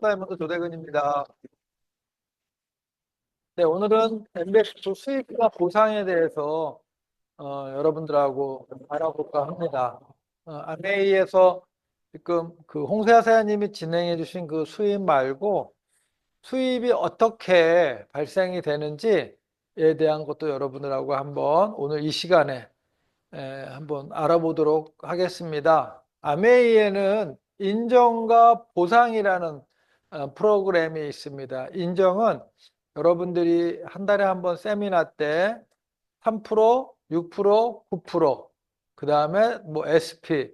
다이아몬드 조대근입니다. 네, 오늘은 엠베스 수익과 보상에 대해서 여러분들하고 알아볼까 합니다. 아메이에서 지금 그 홍세아 사장님이 진행해 주신 그 수입 말고 수입이 어떻게 발생이 되는지에 대한 것도 여러분들하고 한번 오늘 이 시간에 한번 알아보도록 하겠습니다. 아메이에는 인정과 보상이라는 프로그램이 있습니다. 인정은 여러분들이 한 달에 한 번 세미나 때 3%, 6%, 9%, 그 다음에 뭐 SP,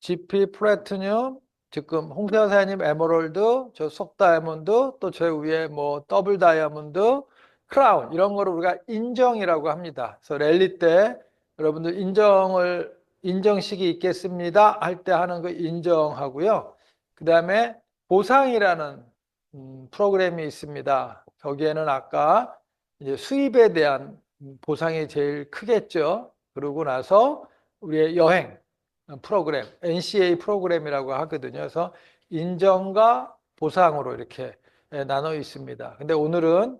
GP, 플래티늄, 지금 홍세화 사장님 에메랄드, 저 속다이아몬드, 또 저 위에 뭐 더블 다이아몬드, 크라운 이런 거를 우리가 인정이라고 합니다. 그래서 랠리 때 여러분들 인정식이 있겠습니다 할 때 하는 거 인정하고요. 그 다음에 보상이라는 프로그램이 있습니다. 거기에는 아까 이제 수입에 대한 보상이 제일 크겠죠. 그러고 나서 우리의 여행 프로그램, NCA 프로그램이라고 하거든요. 그래서 인정과 보상으로 이렇게 나눠 있습니다. 근데 오늘은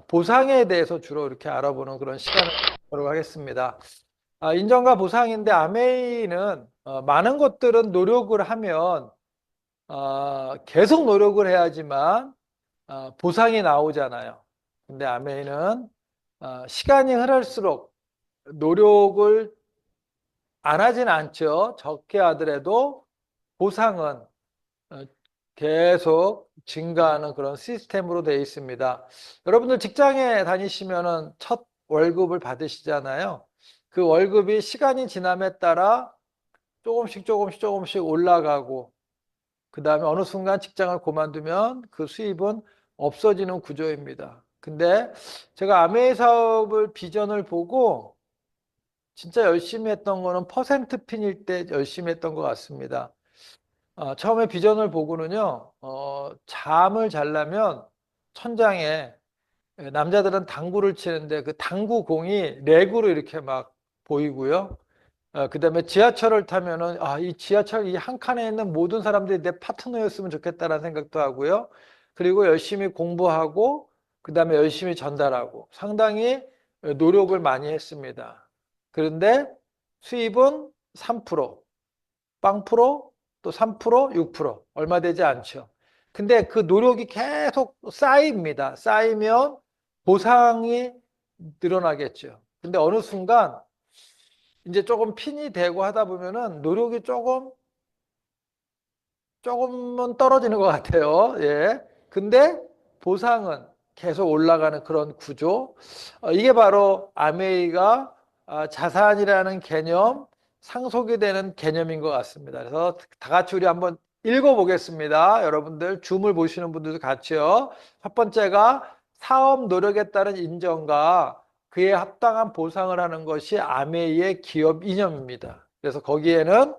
보상에 대해서 주로 이렇게 알아보는 그런 시간을 갖도록 하겠습니다. 인정과 보상인데 아메이는 많은 것들은 노력을 하면 계속 노력을 해야지만 보상이 나오잖아요. 근데 아메이는 시간이 흐를수록 노력을 안 하진 않죠. 적게 하더라도 보상은 계속 증가하는 그런 시스템으로 되어 있습니다. 여러분들 직장에 다니시면은 첫 월급을 받으시잖아요. 그 월급이 시간이 지남에 따라 조금씩 올라가고 그 다음에 어느 순간 직장을 그만두면 그 수입은 없어지는 구조입니다. 근데 제가 아메이 사업을 비전을 보고 진짜 열심히 했던 거는 퍼센트 핀일 때 열심히 했던 것 같습니다. 처음에 비전을 보고는요, 잠을 자려면 천장에 남자들은 당구를 치는데 그 당구 공이 레그로 이렇게 막 보이고요. 그 다음에 지하철을 타면은, 이 지하철 이 한 칸에 있는 모든 사람들이 내 파트너였으면 좋겠다라는 생각도 하고요. 그리고 열심히 공부하고, 그 다음에 열심히 전달하고, 상당히 노력을 많이 했습니다. 그런데 수입은 3%, 빵 프로, 또 3%, 6% 얼마 되지 않죠. 근데 그 노력이 계속 쌓입니다. 쌓이면 보상이 늘어나겠죠. 근데 어느 순간 이제 조금 핀이 되고 하다 보면은 노력이 조금은 떨어지는 것 같아요. 예. 근데 보상은 계속 올라가는 그런 구조. 이게 바로 아메이가 자산이라는 개념, 상속이 되는 개념인 것 같습니다. 그래서 다 같이 우리 한번 읽어보겠습니다. 여러분들 줌을 보시는 분들도 같이요. 첫 번째가 사업 노력에 따른 인정과 그에 합당한 보상을 하는 것이 아메이의 기업 이념입니다. 그래서 거기에는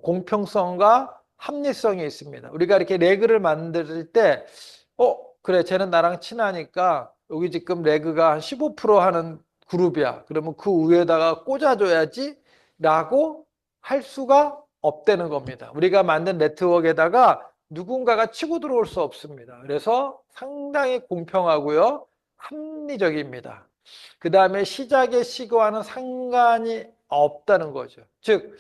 공평성과 합리성이 있습니다. 우리가 이렇게 레그를 만들 때, 그래, 쟤는 나랑 친하니까 여기 지금 레그가 한 15% 하는 그룹이야. 그러면 그 위에다가 꽂아줘야지 라고 할 수가 없다는 겁니다. 우리가 만든 네트워크에다가 누군가가 치고 들어올 수 없습니다. 그래서 상당히 공평하고요. 합리적입니다. 그 다음에 시작의 시기와는 상관이 없다는 거죠. 즉,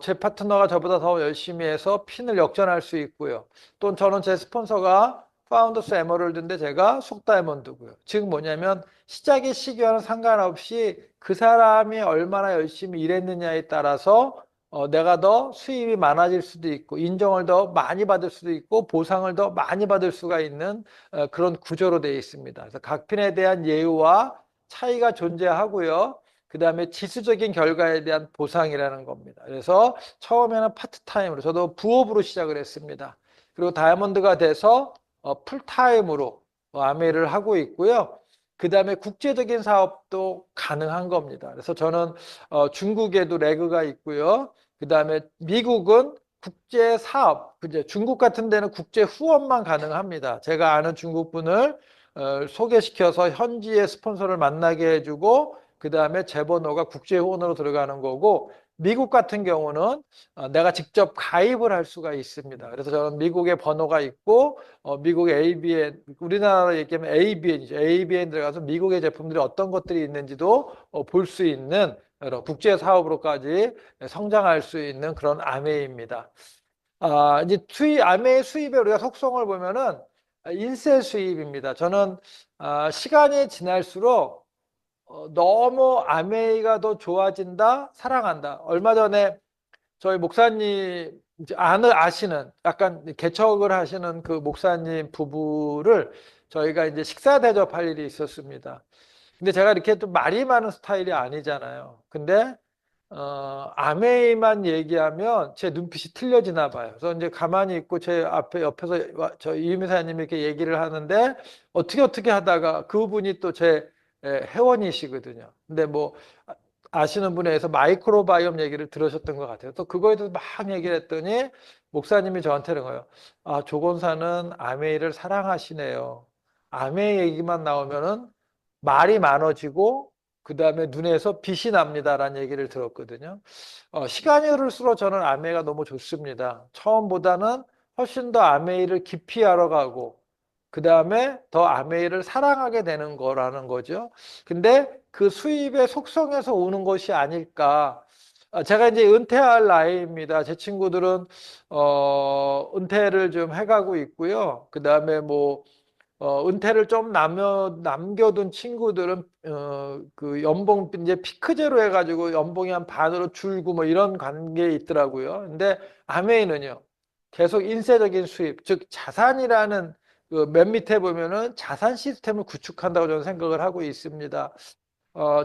제 파트너가 저보다 더 열심히 해서 핀을 역전할 수 있고요. 또 저는 제 스폰서가 파운더스 에머럴드인데 제가 속다이아몬드고요. 즉 뭐냐면 시작의 시기와는 상관없이 그 사람이 얼마나 열심히 일했느냐에 따라서 내가 더 수입이 많아질 수도 있고 인정을 더 많이 받을 수도 있고 보상을 더 많이 받을 수가 있는 그런 구조로 되어 있습니다. 그래서 각 핀에 대한 예우와 차이가 존재하고요. 그 다음에 지수적인 결과에 대한 보상이라는 겁니다. 그래서 처음에는 파트타임으로 저도 부업으로 시작을 했습니다. 그리고 다이아몬드가 돼서 풀타임으로 아메이를 하고 있고요. 그 다음에 국제적인 사업도 가능한 겁니다. 그래서 저는 중국에도 레그가 있고요. 그 다음에 미국은 국제 사업, 이제 중국 같은 데는 국제 후원만 가능합니다. 제가 아는 중국 분을 소개시켜서 현지의 스폰서를 만나게 해주고 그 다음에 제 번호가 국제 후원으로 들어가는 거고 미국 같은 경우는 내가 직접 가입을 할 수가 있습니다. 그래서 저는 미국의 번호가 있고 미국 ABN, 우리나라로 얘기하면 ABN이죠. ABN 들어가서 미국의 제품들이 어떤 것들이 있는지도 볼 수 있는 여러 국제 사업으로까지 성장할 수 있는 그런 아메이입니다. 이제 아메이 수입의 우리가 속성을 보면은 인쇄 수입입니다. 저는 시간이 지날수록 너무 아메이가 더 좋아진다, 사랑한다. 얼마 전에 저희 목사님 이제 아시는 약간 개척을 하시는 그 목사님 부부를 저희가 이제 식사 대접할 일이 있었습니다. 근데 제가 이렇게 또 말이 많은 스타일이 아니잖아요. 근데 아메이만 얘기하면 제 눈빛이 틀려지나 봐요. 그래서 이제 가만히 있고 제 앞에 옆에서 저 이유미사님이 이렇게 얘기를 하는데 어떻게 하다가 그분이 또 제 회원이시거든요. 근데 뭐 아시는 분에 의해서 마이크로바이옴 얘기를 들으셨던 것 같아요. 또 그거에 대해서 막 얘기를 했더니 목사님이 저한테 그런 거예요. 조건사는 아메이를 사랑하시네요. 아메이 얘기만 나오면은 말이 많아지고 그 다음에 눈에서 빛이 납니다라는 얘기를 들었거든요. 시간이 흐를수록 저는 아메이가 너무 좋습니다. 처음보다는 훨씬 더 아메이를 깊이 알아가고 그 다음에 더 아메이를 사랑하게 되는 거라는 거죠. 근데 그 수입의 속성에서 오는 것이 아닐까. 제가 이제 은퇴할 나이입니다. 제 친구들은 은퇴를 좀 해가고 있고요. 그 다음에 뭐 은퇴를 좀 남겨둔 친구들은 그 연봉 이제 피크제로 해가지고 연봉이 한 반으로 줄고 뭐 이런 관계에 있더라고요. 근데 아메이는요 계속 인쇄적인 수입, 즉 자산이라는 그 맨 밑에 보면은 자산 시스템을 구축한다고 저는 생각을 하고 있습니다.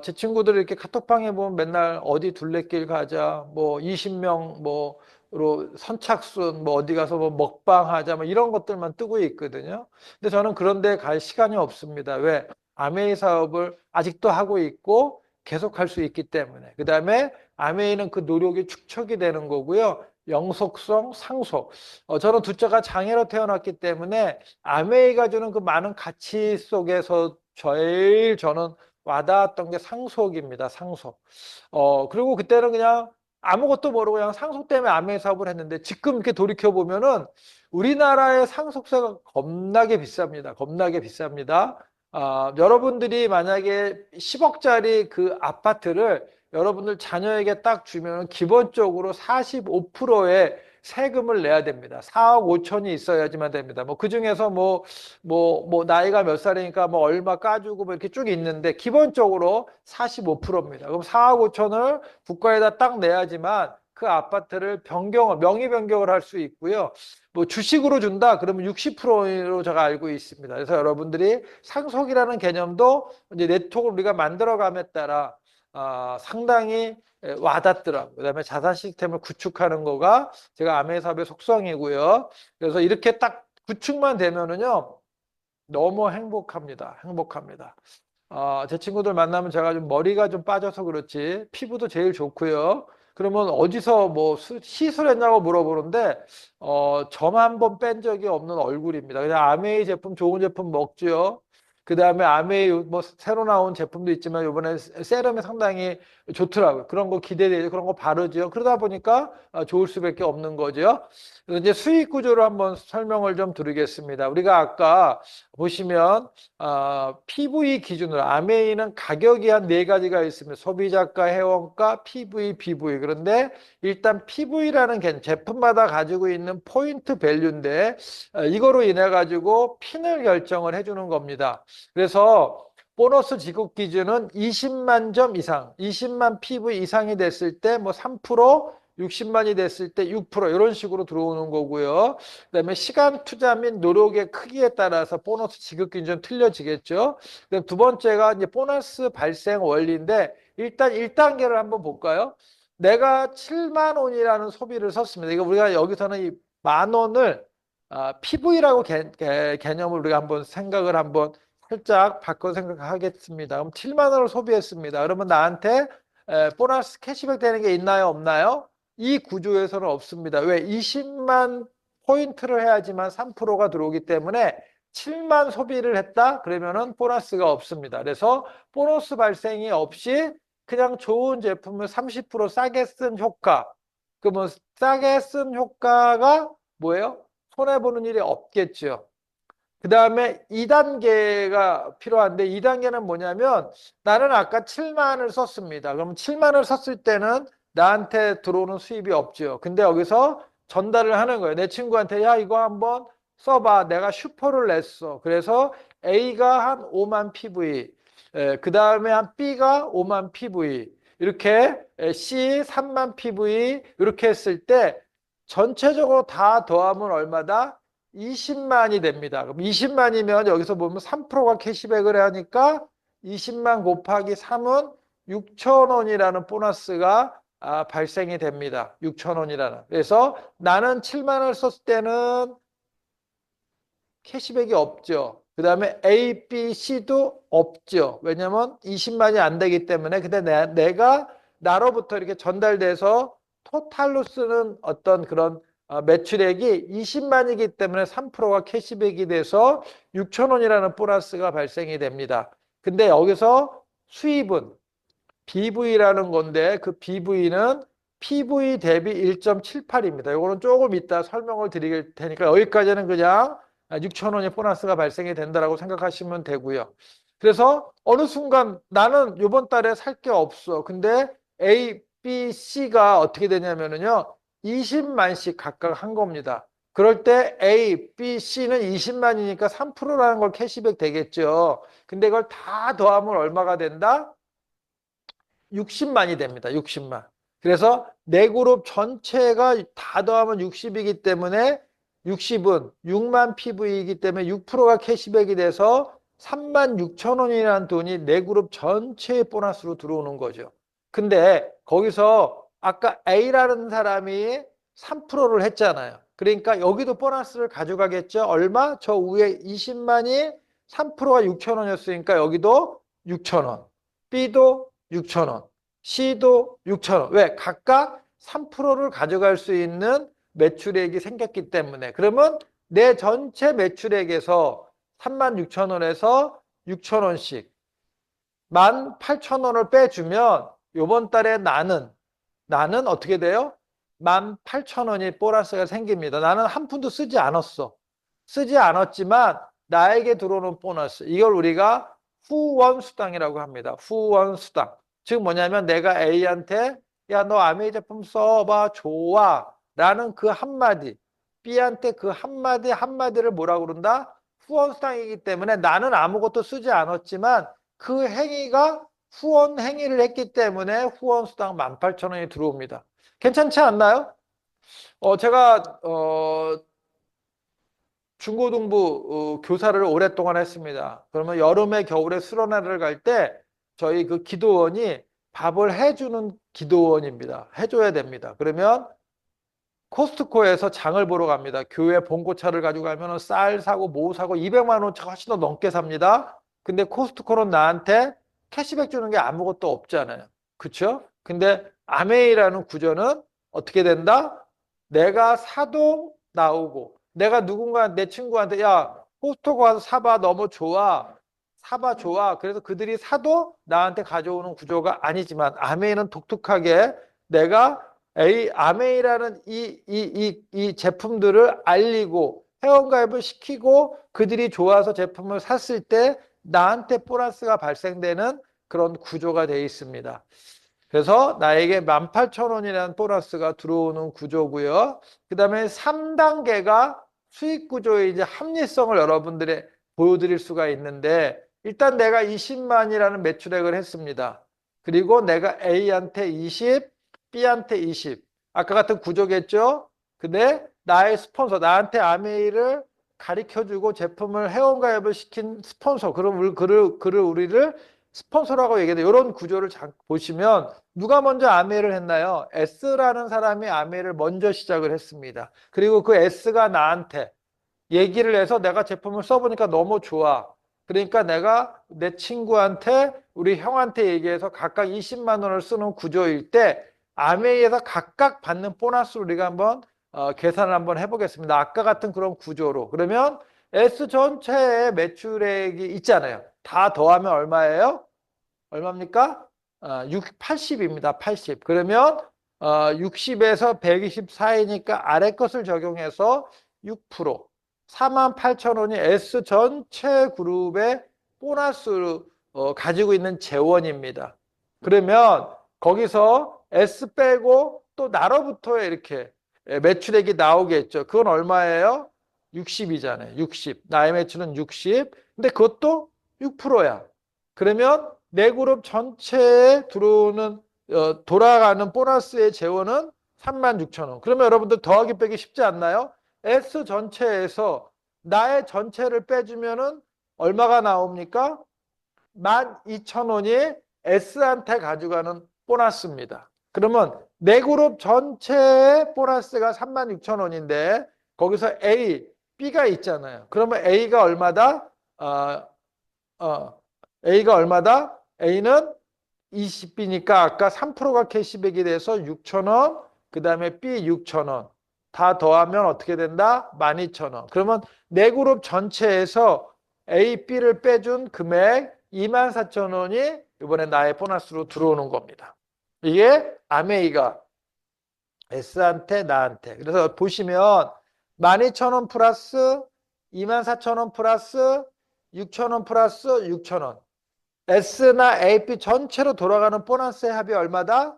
제 친구들 이렇게 카톡방에 보면 맨날 어디 둘레길 가자, 뭐 20명 뭐로 선착순, 뭐 어디 가서 뭐 먹방 하자, 뭐 이런 것들만 뜨고 있거든요. 근데 저는 그런 데 갈 시간이 없습니다. 왜? 아메이 사업을 아직도 하고 있고 계속 할 수 있기 때문에. 그 다음에 아메이는 그 노력이 축적이 되는 거고요. 영속성, 상속. 저는 둘째가 장애로 태어났기 때문에 아메이가 주는 그 많은 가치 속에서 제일 저는 와닿았던 게 상속입니다. 상속. 그리고 그때는 그냥 아무것도 모르고 그냥 상속 때문에 아메이 사업을 했는데 지금 이렇게 돌이켜 보면은 우리나라의 상속세가 겁나게 비쌉니다. 겁나게 비쌉니다. 여러분들이 만약에 10억짜리 그 아파트를 여러분들 자녀에게 딱 주면 기본적으로 45%의 세금을 내야 됩니다. 4억 5천이 있어야지만 됩니다. 뭐 그중에서 뭐 나이가 몇 살이니까 뭐 얼마 까주고 뭐 이렇게 쭉 있는데 기본적으로 45%입니다. 그럼 4억 5천을 국가에다 딱 내야지만 그 아파트를 명의 변경을 할 수 있고요. 뭐 주식으로 준다 그러면 60%로 제가 알고 있습니다. 그래서 여러분들이 상속이라는 개념도 이제 네트워크를 우리가 만들어감에 따라 상당히 와닿더라고요. 그다음에 자산 시스템을 구축하는 거가 제가 아메 사업의 속성이고요. 그래서 이렇게 딱 구축만 되면은요 너무 행복합니다. 행복합니다. 제 친구들 만나면 제가 좀 머리가 좀 빠져서 그렇지 피부도 제일 좋고요. 그러면 어디서 뭐 시술했냐고 물어보는데 점 한 번 뺀 적이 없는 얼굴입니다. 그냥 아메이 제품 좋은 제품 먹죠. 그 다음에 아메이 뭐 새로 나온 제품도 있지만 이번에 세럼이 상당히 좋더라고요. 그런 거 기대되죠. 그런 거 바르죠. 그러다 보니까 좋을 수밖에 없는 거죠. 그래서 이제 수익 구조를 한번 설명을 좀 드리겠습니다. 우리가 아까 보시면 PV 기준으로 아메이는 가격이 한 네 가지가 있습니다. 소비자가, 회원가, PV, BV. 그런데 일단 PV라는 개념, 제품마다 가지고 있는 포인트 밸류인데 이거로 인해 가지고 핀을 결정을 해주는 겁니다. 그래서 보너스 지급 기준은 20만 점 이상, 20만 PV 이상이 됐을 때 뭐 3%, 60만이 됐을 때 6% 이런 식으로 들어오는 거고요. 그다음에 시간 투자 및 노력의 크기에 따라서 보너스 지급 기준이 좀 틀려지겠죠. 그다음 두 번째가 이제 보너스 발생 원리인데 일단 1단계를 한번 볼까요? 내가 7만 원이라는 소비를 썼습니다. 이거 우리가 여기서는 이 만 원을 PV라고 개념을 우리가 한번 생각을 한번 살짝 바꿔 생각하겠습니다. 그럼 7만 원을 소비했습니다. 그러면 나한테 보너스 캐시백 되는 게 있나요? 없나요? 이 구조에서는 없습니다. 왜? 20만 포인트를 해야지만 3%가 들어오기 때문에 7만 소비를 했다? 그러면은 보너스가 없습니다. 그래서 보너스 발생이 없이 그냥 좋은 제품을 30% 싸게 쓴 효과. 그러면 싸게 쓴 효과가 뭐예요? 손해보는 일이 없겠죠. 그 다음에 2단계가 필요한데 2단계는 뭐냐면 나는 아까 7만을 썼습니다. 그럼 7만을 썼을 때는 나한테 들어오는 수입이 없죠. 근데 여기서 전달을 하는 거예요. 내 친구한테 야 이거 한번 써봐. 내가 슈퍼를 냈어. 그래서 A가 한 5만 PV, 그 다음에 한 B가 5만 PV, 이렇게 C 3만 PV 이렇게 했을 때 전체적으로 다 더하면 얼마다? 20만이 됩니다. 그럼 20만이면 여기서 보면 3%가 캐시백을 하니까 20만 곱하기 3은 6천 원이라는 보너스가 발생이 됩니다. 6천 원이라는. 그래서 나는 7만 원을 썼을 때는 캐시백이 없죠. 그 다음에 A, B, C도 없죠. 왜냐면 20만이 안 되기 때문에. 근데 내가 나로부터 이렇게 전달돼서 토탈로 쓰는 어떤 그런 매출액이 20만이기 때문에 3%가 캐시백이 돼서 6천 원이라는 보너스가 발생이 됩니다. 근데 여기서 수입은 BV라는 건데 그 BV는 PV 대비 1.78입니다. 이거는 조금 이따 설명을 드릴 테니까 여기까지는 그냥 6천 원의 보너스가 발생이 된다라고 생각하시면 되고요. 그래서 어느 순간 나는 이번 달에 살 게 없어. 근데 A, B, C가 어떻게 되냐면요. 20만씩 각각 한 겁니다. 그럴 때 A, B, C는 20만이니까 3%라는 걸 캐시백 되겠죠. 근데 이걸 다 더하면 얼마가 된다? 60만이 됩니다. 60만. 그래서 네 그룹 전체가 다 더하면 60이기 때문에 60은 6만 PV이기 때문에 6%가 캐시백이 돼서 3만 6천 원이라는 돈이 네 그룹 전체의 보너스로 들어오는 거죠. 근데 거기서 아까 A라는 사람이 3%를 했잖아요. 그러니까 여기도 보너스를 가져가겠죠. 얼마? 저 위에 20만이 3%가 6천 원이었으니까 여기도 6천 원. B도 6천 원, C도 6천 원. 왜? 각각 3%를 가져갈 수 있는 매출액이 생겼기 때문에. 그러면 내 전체 매출액에서 3만 6천 원에서 6천 원씩 1만 8천 원을 빼주면 이번 달에 나는 어떻게 돼요? 1만 8천 원이 보너스가 생깁니다. 나는 한 푼도 쓰지 않았어. 쓰지 않았지만 나에게 들어오는 보너스. 이걸 우리가 후원수당이라고 합니다. 후원수당. 즉 뭐냐면 내가 A한테 야, 너 아메이 제품 써봐. 좋아. 라는 그 한마디. B한테 그 한마디 한마디를 뭐라고 그런다? 후원수당이기 때문에 나는 아무것도 쓰지 않았지만 그 행위가 후원 행위를 했기 때문에 후원수당 18,000원이 들어옵니다. 괜찮지 않나요? 제가 중고등부 교사를 오랫동안 했습니다. 그러면 여름에 겨울에 수련회를 갈 때 저희 그 기도원이 밥을 해주는 기도원입니다. 해줘야 됩니다. 그러면 코스트코에서 장을 보러 갑니다. 교회 봉고차를 가지고 가면 쌀 사고 뭐 사고 200만 원 훨씬 더 넘게 삽니다. 근데 코스트코는 나한테 캐시백 주는 게 아무것도 없잖아요. 그렇죠? 근데 아메이라는 구조는 어떻게 된다? 내가 사도 나오고 내가 누군가 내 친구한테 야 코스트코 가서 사봐 너무 좋아. 사봐 좋아. 그래서 그들이 사도 나한테 가져오는 구조가 아니지만 아메이는 독특하게 내가 아메이라는 이 제품들을 알리고 회원가입을 시키고 그들이 좋아서 제품을 샀을 때 나한테 보너스가 발생되는 그런 구조가 되어 있습니다. 그래서 나에게 18,000원이라는 보너스가 들어오는 구조고요. 그 다음에 3단계가 수익 구조의 이제 합리성을 여러분들이 보여드릴 수가 있는데 일단 내가 20만이라는 매출액을 했습니다. 그리고 내가 A한테 20, B한테 20. 아까 같은 구조겠죠? 근데 나의 스폰서, 나한테 아메이를 가르쳐주고 제품을 회원가입을 시킨 스폰서, 그럼 그를 우리를 스폰서라고 얘기해요. 이런 구조를 보시면 누가 먼저 아메이를 했나요? S라는 사람이 아메이를 먼저 시작을 했습니다. 그리고 그 S가 나한테 얘기를 해서 내가 제품을 써보니까 너무 좋아. 그러니까 내가 내 친구한테 우리 형한테 얘기해서 각각 20만 원을 쓰는 구조일 때 아메이에서 각각 받는 보너스를 우리가 한번 계산을 한번 해보겠습니다. 아까 같은 그런 구조로. 그러면 S 전체의 매출액이 있잖아요. 다 더하면 얼마예요? 얼마입니까? 80입니다. 80. 그러면 60에서 120 사이니까 아래 것을 적용해서 6%. 48,000원이 S 전체 그룹의 보너스로 가지고 있는 재원입니다. 그러면 거기서 S 빼고 또 나로부터의 이렇게 매출액이 나오겠죠. 그건 얼마예요? 60이잖아요. 60. 나의 매출은 60. 근데 그것도 6%야. 그러면 내 그룹 전체에 들어오는 돌아가는 보너스의 재원은 36,000원. 그러면 여러분들 더하기 빼기 쉽지 않나요? S 전체에서 나의 전체를 빼주면은 얼마가 나옵니까? 12,000원이 S한테 가져가는 보너스입니다. 그러면 내 그룹 전체의 보너스가 36,000원인데 거기서 A, B가 있잖아요. 그러면 A가 얼마다? A가 얼마다? A는 20B니까 아까 3%가 캐시백이 돼서 6,000원, 그 다음에 B 6,000원. 다 더하면 어떻게 된다? 12,000원. 그러면 내 그룹 전체에서 A, B를 빼준 금액 24,000원이 이번에 나의 보너스로 들어오는 겁니다. 이게 아메이가 S한테 나한테. 그래서 보시면 12,000원 플러스 24,000원 플러스 6,000원 플러스 6,000원. S나 AP 전체로 돌아가는 보너스의 합이 얼마다?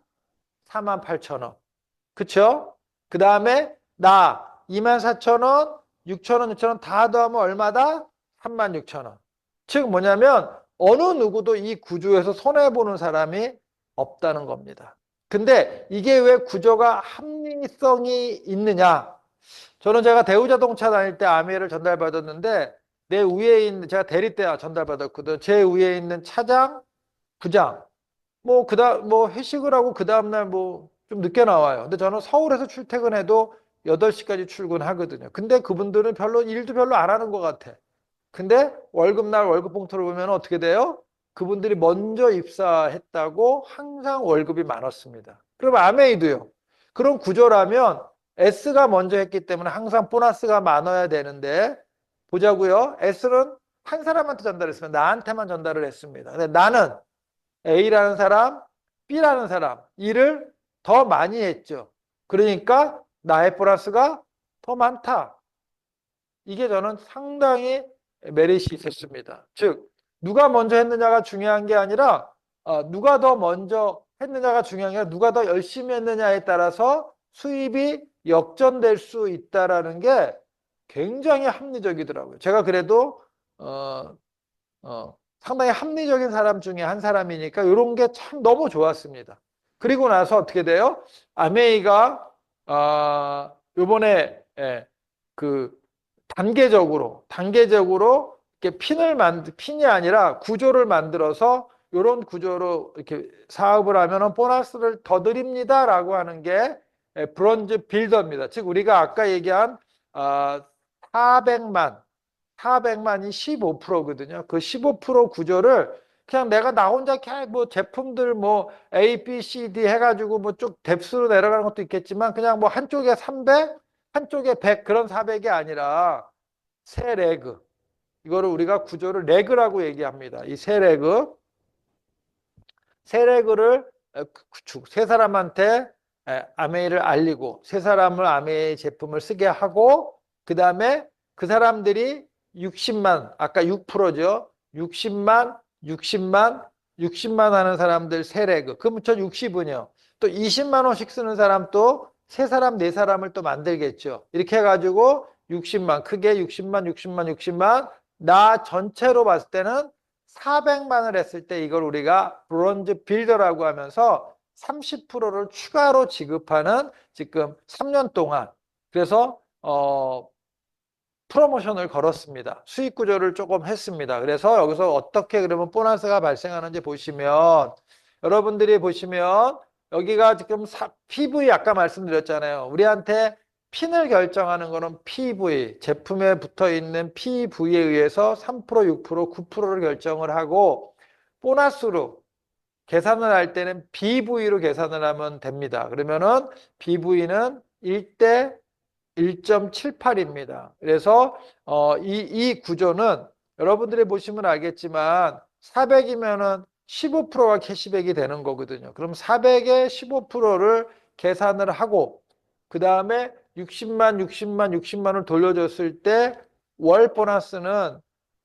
48,000원. 그쵸? 그 다음에 나 24,000원, 6,000원, 6,000원 다 더하면 얼마다? 36,000원. 즉 뭐냐면 어느 누구도 이 구조에서 손해보는 사람이 없다는 겁니다. 근데 이게 왜 구조가 합리성이 있느냐? 저는 제가 대우자동차 다닐 때 아메이를 전달받았는데 내 위에 있는, 제가 대리 때 전달받았거든. 제 위에 있는 차장, 부장, 뭐 회식을 하고 그 다음날 뭐 좀 늦게 나와요. 근데 저는 서울에서 출퇴근해도 8시까지 출근하거든요. 근데 그분들은 일도 별로 안 하는 것 같아. 근데 월급날 월급 봉투를 보면 어떻게 돼요? 그분들이 먼저 입사했다고 항상 월급이 많았습니다. 그럼 아메이도요. 그런 구조라면 S가 먼저 했기 때문에 항상 보너스가 많아야 되는데 보자고요. S는 한 사람한테 전달했습니다. 나한테만 전달을 했습니다. 근데 나는 A라는 사람, B라는 사람 일을 더 많이 했죠. 그러니까 나의 보너스가 더 많다. 이게 저는 상당히 메리트 있었습니다. 즉 누가 먼저 했느냐가 중요한 게 아니라 누가 더 먼저 했느냐가 중요한 게 아니라 누가 더 열심히 했느냐에 따라서 수입이 역전될 수 있다라는 게 굉장히 합리적이더라고요. 제가 그래도 상당히 합리적인 사람 중에 한 사람이니까 이런 게 참 너무 좋았습니다. 그리고 나서 어떻게 돼요? 아메이가 요번에 그 단계적으로 이렇게 핀이 아니라 구조를 만들어서 이런 구조로 이렇게 사업을 하면은 보너스를 더 드립니다라고 하는 게 브론즈 빌더입니다. 즉 우리가 아까 얘기한 400만이 15%거든요. 그 15% 구조를 그냥 내가 나 혼자 뭐 제품들 뭐 A, B, C, D 해가지고 뭐 쭉 뎁스로 내려가는 것도 있겠지만 그냥 뭐 한쪽에 300, 한쪽에 100 그런 400이 아니라 세 레그. 이거를 우리가 구조를 레그라고 얘기합니다. 이 세 레그. 세 레그를 세 사람한테 아메이를 알리고 세 사람을 아메이 제품을 쓰게 하고 그 다음에 그 사람들이 60만 아까 6%죠. 60만 하는 사람들 세 레그. 그럼 저 60은요. 또 20만 원씩 쓰는 사람 또 세 사람 네 사람을 또 만들겠죠. 이렇게 해가지고 60만 크게 60만 나 전체로 봤을 때는 400만을 했을 때 이걸 우리가 브론즈 빌더라고 하면서 30%를 추가로 지급하는 지금 3년 동안 그래서 프로모션을 걸었습니다. 수익 구조를 조금 했습니다. 그래서 여기서 어떻게 그러면 보너스가 발생하는지 보시면 여러분들이 보시면 여기가 지금 PV 아까 말씀드렸잖아요. 우리한테 핀을 결정하는 거는 PV, 제품에 붙어 있는 PV에 의해서 3%, 6%, 9%를 결정을 하고 보너스로 계산을 할 때는 BV로 계산을 하면 됩니다. 그러면은 BV는 1대 1.78입니다. 그래서 이 구조는 여러분들이 보시면 알겠지만 400이면은 15%가 캐시백이 되는 거거든요. 그럼 400에 15%를 계산을 하고 그 다음에 60만을 돌려줬을 때 월 보너스는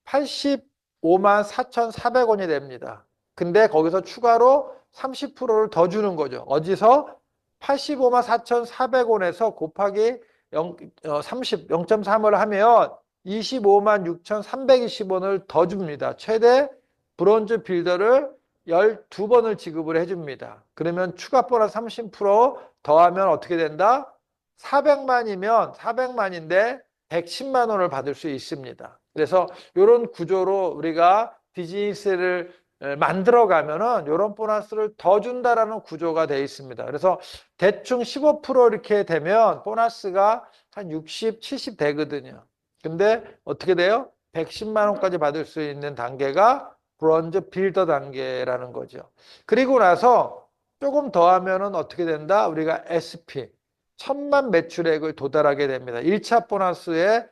85만 4,400원이 됩니다. 근데 거기서 추가로 30%를 더 주는 거죠. 어디서? 85만 4,400원에서 곱하기 0.3을 하면 25만 6,320원을 더 줍니다. 최대 브론즈 빌더를 12번을 지급을 해줍니다. 그러면 추가 보너스 30% 더하면 어떻게 된다? 400만인데 110만 원을 받을 수 있습니다. 그래서 이런 구조로 우리가 비즈니스를 만들어 가면은 이런 보너스를 더 준다라는 구조가 되어 있습니다. 그래서 대충 15% 이렇게 되면 보너스가 한 60, 70 되거든요. 근데 어떻게 돼요? 110만 원까지 받을 수 있는 단계가 브론즈 빌더 단계라는 거죠. 그리고 나서 조금 더 하면은 어떻게 된다? 우리가 SP, 1,000만 매출액을 도달하게 됩니다. 1차 보너스의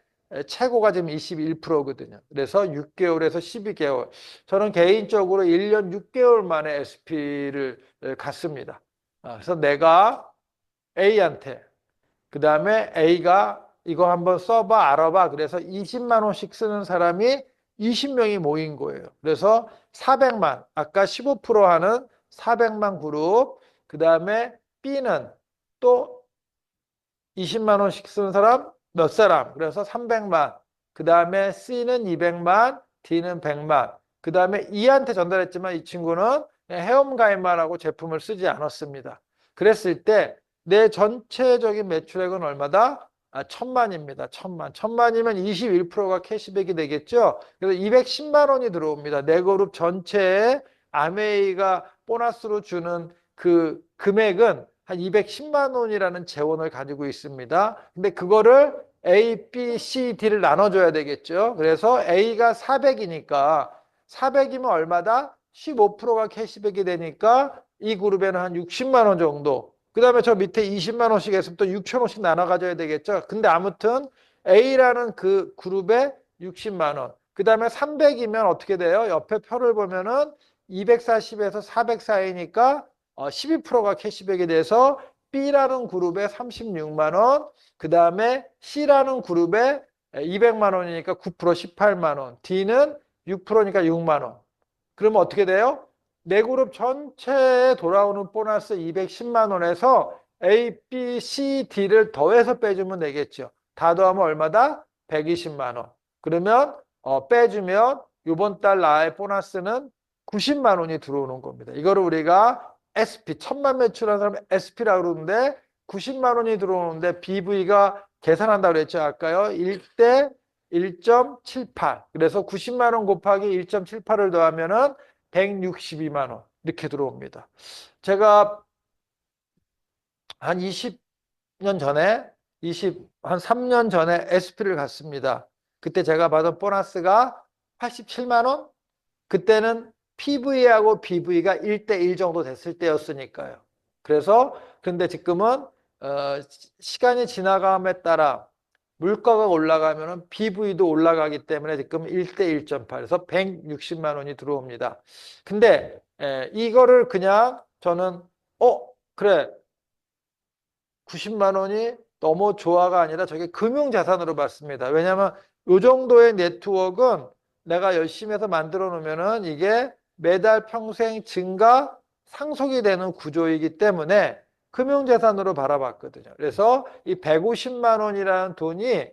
최고가 지금 21%거든요. 그래서 6개월에서 12개월. 저는 개인적으로 1년 6개월 만에 SP를 갔습니다. 그래서 내가 A한테, 그 다음에 A가 이거 한번 써봐, 알아봐. 그래서 20만 원씩 쓰는 사람이 20명이 모인 거예요. 그래서 400만, 아까 15% 하는 400만 그룹, 그 다음에 B는 또 20만 원씩 쓰는 사람 몇 사람? 그래서 300만. 그 다음에 C는 200만, D는 100만. 그 다음에 E한테 전달했지만 이 친구는 회원가입만 하고 제품을 쓰지 않았습니다. 그랬을 때 내 전체적인 매출액은 얼마다? 1,000만입니다. 1,000만. 1,000만이면 21%가 캐시백이 되겠죠. 그래서 210만 원이 들어옵니다. 내 그룹 전체에 아메이가 보너스로 주는 그 금액은 한 210만 원이라는 재원을 가지고 있습니다. 근데 그거를 A, B, C, D를 나눠줘야 되겠죠. 그래서 A가 400이니까 400이면 얼마다? 15%가 캐시백이 되니까 이 그룹에는 한 60만 원 정도. 그 다음에 저 밑에 20만 원씩 해서 또 6천 원씩 나눠 가져야 되겠죠. 근데 아무튼 A라는 그 그룹에 60만 원. 그 다음에 300이면 어떻게 돼요? 옆에 표를 보면은 240에서 400 사이니까 12%가 캐시백이 돼서 B라는 그룹에 36만 원, 그 다음에 C라는 그룹에 200만 원이니까 9% 18만 원, D는 6%니까 6만 원. 그러면 어떻게 돼요? 네 그룹 전체에 돌아오는 보너스 210만 원에서 A, B, C, D를 더해서 빼주면 되겠죠. 다 더하면 얼마다? 120만 원. 그러면 빼주면 이번 달 나의 보너스는 90만 원이 들어오는 겁니다. 이거를 우리가 SP, 1,000만 매출한 사람 SP라고 그러는데 90만 원이 들어오는데 BV가 계산한다고 그랬죠. 아까요. 1대 1.78. 그래서 90만 원 곱하기 1.78을 더하면은 162만 원 이렇게 들어옵니다. 제가 한 20년 전에 한 3년 전에 SP를 갔습니다. 그때 제가 받은 보너스가 87만 원? 그때는 PV하고 BV가 1대1 정도 됐을 때였으니까요. 그래서 근데 지금은 시간이 지나감에 따라 물가가 올라가면 BV도 올라가기 때문에 지금 1대 1.8에서 160만 원이 들어옵니다. 근데 이거를 그냥 저는 그래 90만 원이 너무 좋아가 아니라 저게 금융자산으로 봤습니다. 왜냐하면 이 정도의 네트워크는 내가 열심히 해서 만들어 놓으면은 이게 매달 평생 증가 상속이 되는 구조이기 때문에 금융자산으로 바라봤거든요. 그래서 이 150만 원이라는 돈이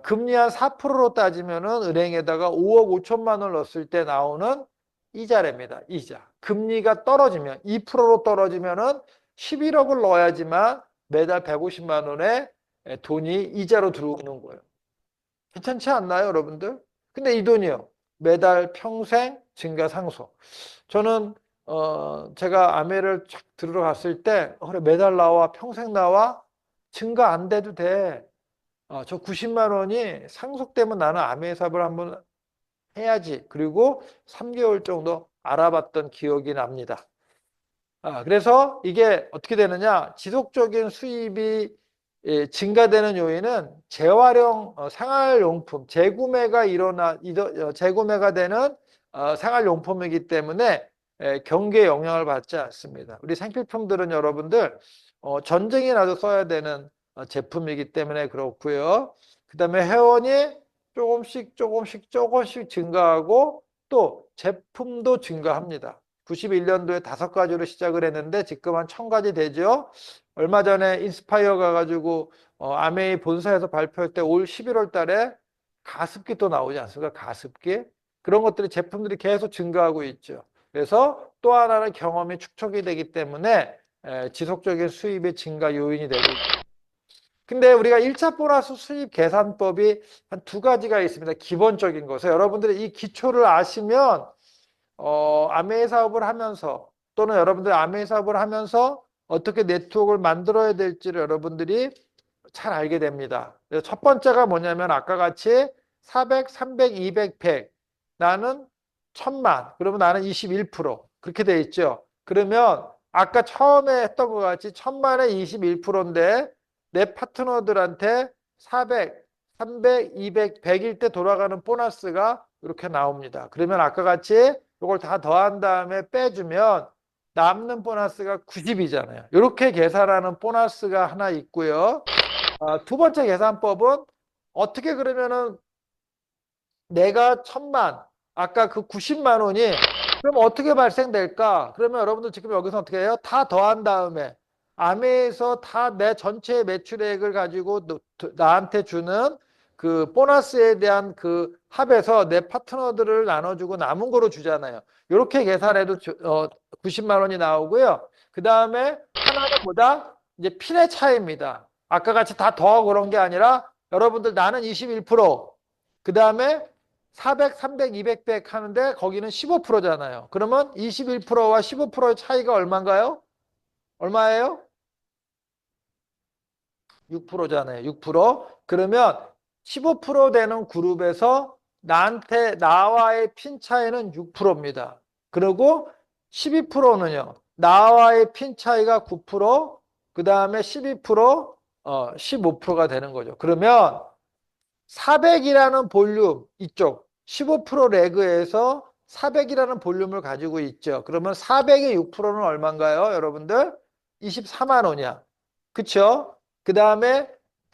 금리 한 4%로 따지면은 은행에다가 5억 5천만 원을 넣었을 때 나오는 이자랍니다. 이자. 금리가 떨어지면 2%로 떨어지면은 11억을 넣어야지만 매달 150만 원의 돈이 이자로 들어오는 거예요. 괜찮지 않나요, 여러분들? 근데 이 돈이요. 매달 평생 증가 상속. 저는 제가 아메를 쫙 들으러 갔을 때 그래 매달 나와 평생 나와 증가 안 돼도 돼. 저 90만 원이 상속되면 나는 아메 사업을 한번 해야지. 그리고 3개월 정도 알아봤던 기억이 납니다. 그래서 이게 어떻게 되느냐? 지속적인 수입이 증가되는 요인은 재활용 생활용품 재구매가 재구매가 되는 생활용품이기 때문에 경기에 영향을 받지 않습니다. 우리 생필품들은 여러분들 전쟁이 나도 써야 되는 제품이기 때문에 그렇고요. 그 다음에 회원이 조금씩 증가하고 또 제품도 증가합니다. 91년도에 5가지로 시작을 했는데 지금 한 1000가지 되죠. 얼마 전에 인스파이어 가가지고 아메이 본사에서 발표할 때 올 11월 달에 가습기 또 나오지 않습니까? 가습기. 그런 것들이 제품들이 계속 증가하고 있죠. 그래서 또 하나는 경험이 축적이 되기 때문에 지속적인 수입의 증가 요인이 되고 있습니다. 근데 우리가 1차 보너스 수입 계산법이 한 2가지가 있습니다. 기본적인 것을 여러분들이 이 기초를 아시면 아메이 사업을 하면서 또는 여러분들이 아메이 사업을 하면서 어떻게 네트워크를 만들어야 될지를 여러분들이 잘 알게 됩니다. 그래서 첫 번째가 뭐냐면 아까 같이 400, 300, 200, 100 나는 1000만 그러면 나는 21% 그렇게 돼 있죠. 그러면 아까 처음에 했던 것 같이 1000만에 21%인데 내 파트너들한테 400, 300, 200, 100일 때 돌아가는 보너스가 이렇게 나옵니다. 그러면 아까 같이 이걸 다 더한 다음에 빼주면 남는 보너스가 90이잖아요. 이렇게 계산하는 보너스가 하나 있고요. 두 번째 계산법은 어떻게 그러면은 내가 1000만, 아까 그 90만 원이 그럼 어떻게 발생될까? 그러면 여러분들 지금 여기서 어떻게 해요? 다 더한 다음에 아메에서 다 내 전체 매출액을 가지고 나한테 주는 그 보너스에 대한 그 합에서 내 파트너들을 나눠주고 남은 거로 주잖아요. 이렇게 계산해도 90만 원이 나오고요. 그 다음에 하나는 뭐다? 이제 핀의 차이입니다. 아까 같이 다 더하고 그런 게 아니라 여러분들 나는 21%, 그 다음에 400, 300, 200, 100 하는데 거기는 15%잖아요. 그러면 21%와 15%의 차이가 얼마인가요? 얼마예요? 6%잖아요. 6%. 그러면 15% 되는 그룹에서 나와의 핀 차이는 6%입니다. 그리고 12%는요. 나와의 핀 차이가 9%, 그 다음에 12%, 15%가 되는 거죠. 그러면 400이라는 볼륨 이쪽 15% 레그에서 400이라는 볼륨을 가지고 있죠. 그러면 400의 6%는 얼마인가요? 여러분들 24만 원이야. 그쵸? 그 다음에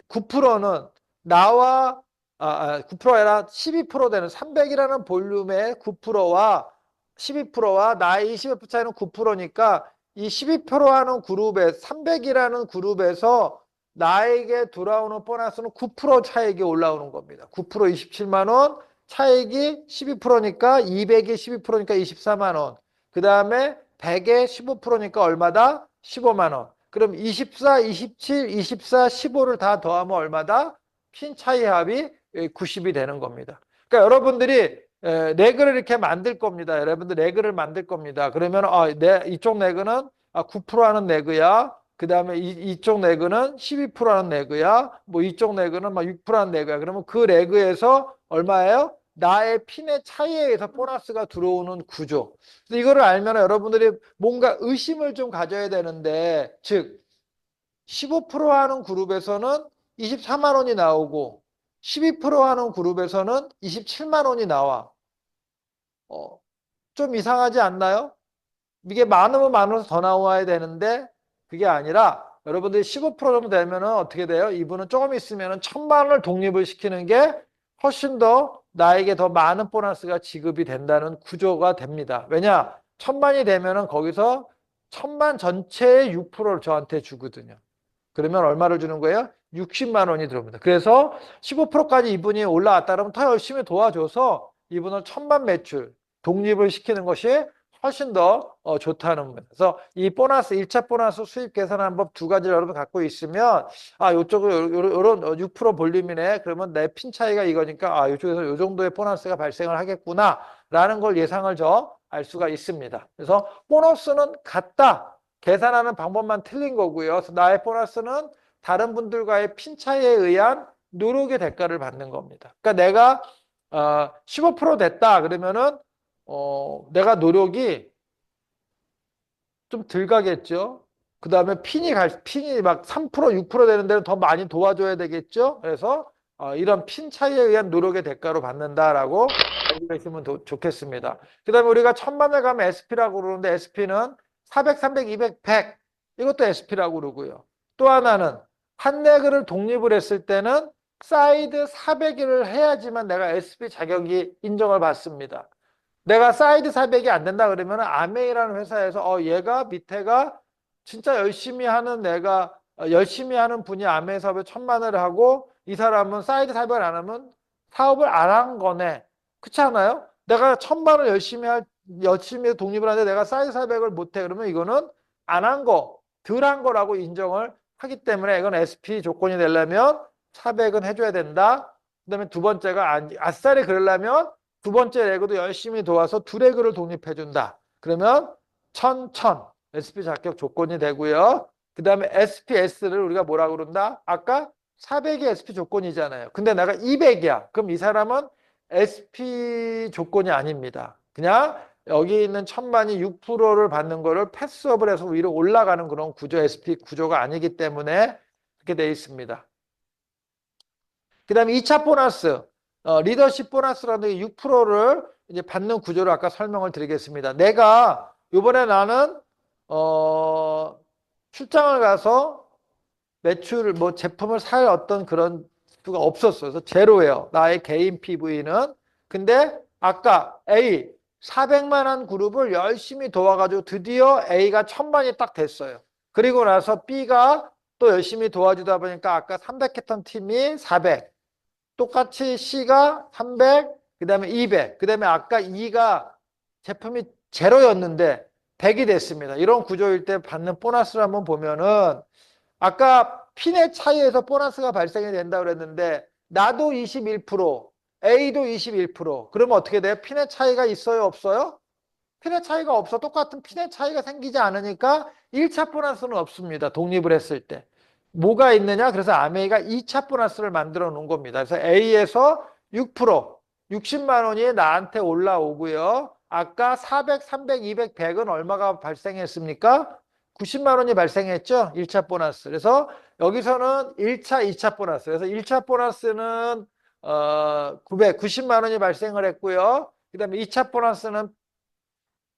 9%는 나와 9%가 아니라 12% 되는 300이라는 볼륨의 9%와 12%와 나의 21% 차이는 9%니까 이 12% 하는 그룹에 300이라는 그룹에서 나에게 돌아오는 보너스는 9% 차익이 올라오는 겁니다. 9% 27만 원, 차익이 12%니까 200에 12%니까 24만 원. 그 다음에 100에 15%니까 얼마다? 15만 원. 그럼 24, 27, 24, 15를 다 더하면 얼마다? 핀 차이 합이 90이 되는 겁니다. 그러니까 여러분들이 레그를 이렇게 만들 겁니다. 여러분들 레그를 만들 겁니다. 그러면 이쪽 레그는 9% 하는 레그야. 그 다음에 이쪽 레그는 12% 하는 레그야. 뭐 이쪽 레그는 막 6% 하는 레그야. 그러면 그 레그에서 얼마예요? 나의 핀의 차이에 의해서 보너스가 들어오는 구조. 그래서 이거를 알면 여러분들이 뭔가 의심을 좀 가져야 되는데, 즉 15% 하는 그룹에서는 24만 원이 나오고 12% 하는 그룹에서는 27만 원이 나와. 좀 이상하지 않나요? 이게 많으면 많아서 더 나와야 되는데 그게 아니라 여러분들이 15% 정도 되면은 어떻게 돼요? 이분은 조금 있으면은 1000만 원을 독립을 시키는 게 훨씬 더 나에게 더 많은 보너스가 지급이 된다는 구조가 됩니다. 왜냐? 1000만이 되면은 거기서 1000만 전체의 6%를 저한테 주거든요. 그러면 얼마를 주는 거예요? 60만 원이 들어옵니다. 그래서 15%까지 이분이 올라왔다 그러면 더 열심히 도와줘서 이분을 1000만 매출 독립을 시키는 것이 훨씬 더 좋다는 겁니다. 그래서 이 보너스, 1차 보너스 수입 계산하는 법 2가지를 여러분 갖고 있으면 요쪽은 요런 6% 볼륨이네. 그러면 내 핀 차이가 이거니까 요쪽에서 요 정도의 보너스가 발생을 하겠구나 라는 걸 예상을 알 수가 있습니다. 그래서 보너스는 같다. 계산하는 방법만 틀린 거고요. 그래서 나의 보너스는 다른 분들과의 핀 차이에 의한 노력의 대가를 받는 겁니다. 그러니까 내가 15% 됐다 그러면은 내가 노력이 좀 덜 가겠죠. 그 다음에 핀이 막 3%, 6% 되는 데는 더 많이 도와줘야 되겠죠. 그래서 이런 핀 차이에 의한 노력의 대가로 받는다라고 알고 계시면 좋겠습니다. 그 다음에 우리가 천만을 가면 SP라고 그러는데 SP는 400, 300, 200, 100 이것도 SP라고 그러고요. 또 하나는 한 레그를 독립을 했을 때는 사이드 400을 해야지만 내가 SP 자격이 인정을 받습니다. 내가 사이드 400이 안 된다 그러면 아메이라는 회사에서 얘가 밑에가 진짜 열심히 하는 열심히 하는 분이 아메이 사업에 1,000만을 하고 이 사람은 사이드 400을 안 하면 사업을 안 한 거네. 그렇지 않아요? 내가 1,000만을 열심히 독립을 하는데 내가 사이드 400을 못해. 그러면 이거는 안 한 거, 덜 한 거라고 인정을 하기 때문에 이건 SP 조건이 되려면 400은 해줘야 된다. 그 다음에 두 번째가 아싸리 그러려면 두 번째 레그도 열심히 도와서 두 레그를 독립해준다. 그러면 1,000 SP 자격 조건이 되고요. 그 다음에 SPS를 우리가 뭐라고 그런다? 아까 400이 SP 조건이잖아요. 근데 내가 200이야. 그럼 이 사람은 SP 조건이 아닙니다. 그냥 여기 있는 1,000만이 6%를 받는 거를 패스업을 해서 위로 올라가는 그런 구조, SP 구조가 아니기 때문에 이렇게 되어 있습니다. 그 다음에 2차 보너스, 리더십 보너스라는 6%를 이제 받는 구조를 아까 설명을 드리겠습니다. 내가 이번에 나는 출장을 가서 매출 제품을 살 어떤 그런 수가 없었어요. 그래서 제로예요. 나의 개인 PV는. 근데 아까 A 400만 원 그룹을 열심히 도와가지고 드디어 A가 1,000만이 딱 됐어요. 그리고 나서 B가 또 열심히 도와주다 보니까 아까 300했던 팀이 400. 똑같이 C가 300, 그 다음에 200, 그 다음에 아까 E가 제품이 제로였는데 100이 됐습니다. 이런 구조일 때 받는 보너스를 한번 보면은 아까 핀의 차이에서 보너스가 발생이 된다고 그랬는데 나도 21%, A도 21%. 그러면 어떻게 돼요? 핀의 차이가 있어요? 없어요? 핀의 차이가 없어. 똑같은 핀의 차이가 생기지 않으니까 1차 보너스는 없습니다. 독립을 했을 때. 뭐가 있느냐? 그래서 아메이가 2차 보너스를 만들어 놓은 겁니다. 그래서 A에서 6%, 60만 원이 나한테 올라오고요. 아까 400, 300, 200, 100은 얼마가 발생했습니까? 90만 원이 발생했죠? 1차 보너스. 그래서 여기서는 1차, 2차 보너스. 그래서 1차 보너스는 990만 원이 발생을 했고요. 그 다음에 2차 보너스는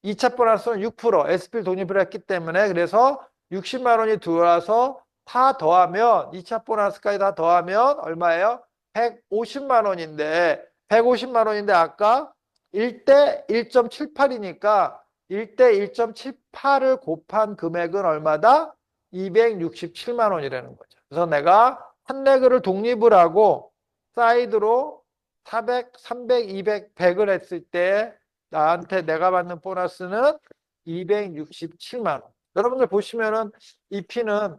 6% SP를 독립을 했기 때문에 그래서 60만 원이 들어와서 다 더하면 2차 보너스까지 다 더하면 얼마예요? 150만 원인데 150만 원인데 아까 1대 1.78이니까 1대 1.78을 곱한 금액은 얼마다? 267만 원이라는 거죠. 그래서 내가 한 레그를 독립을 하고 사이드로 400, 300, 200, 100을 했을 때 나한테 내가 받는 보너스는 267만 원. 여러분들 보시면은 이 피는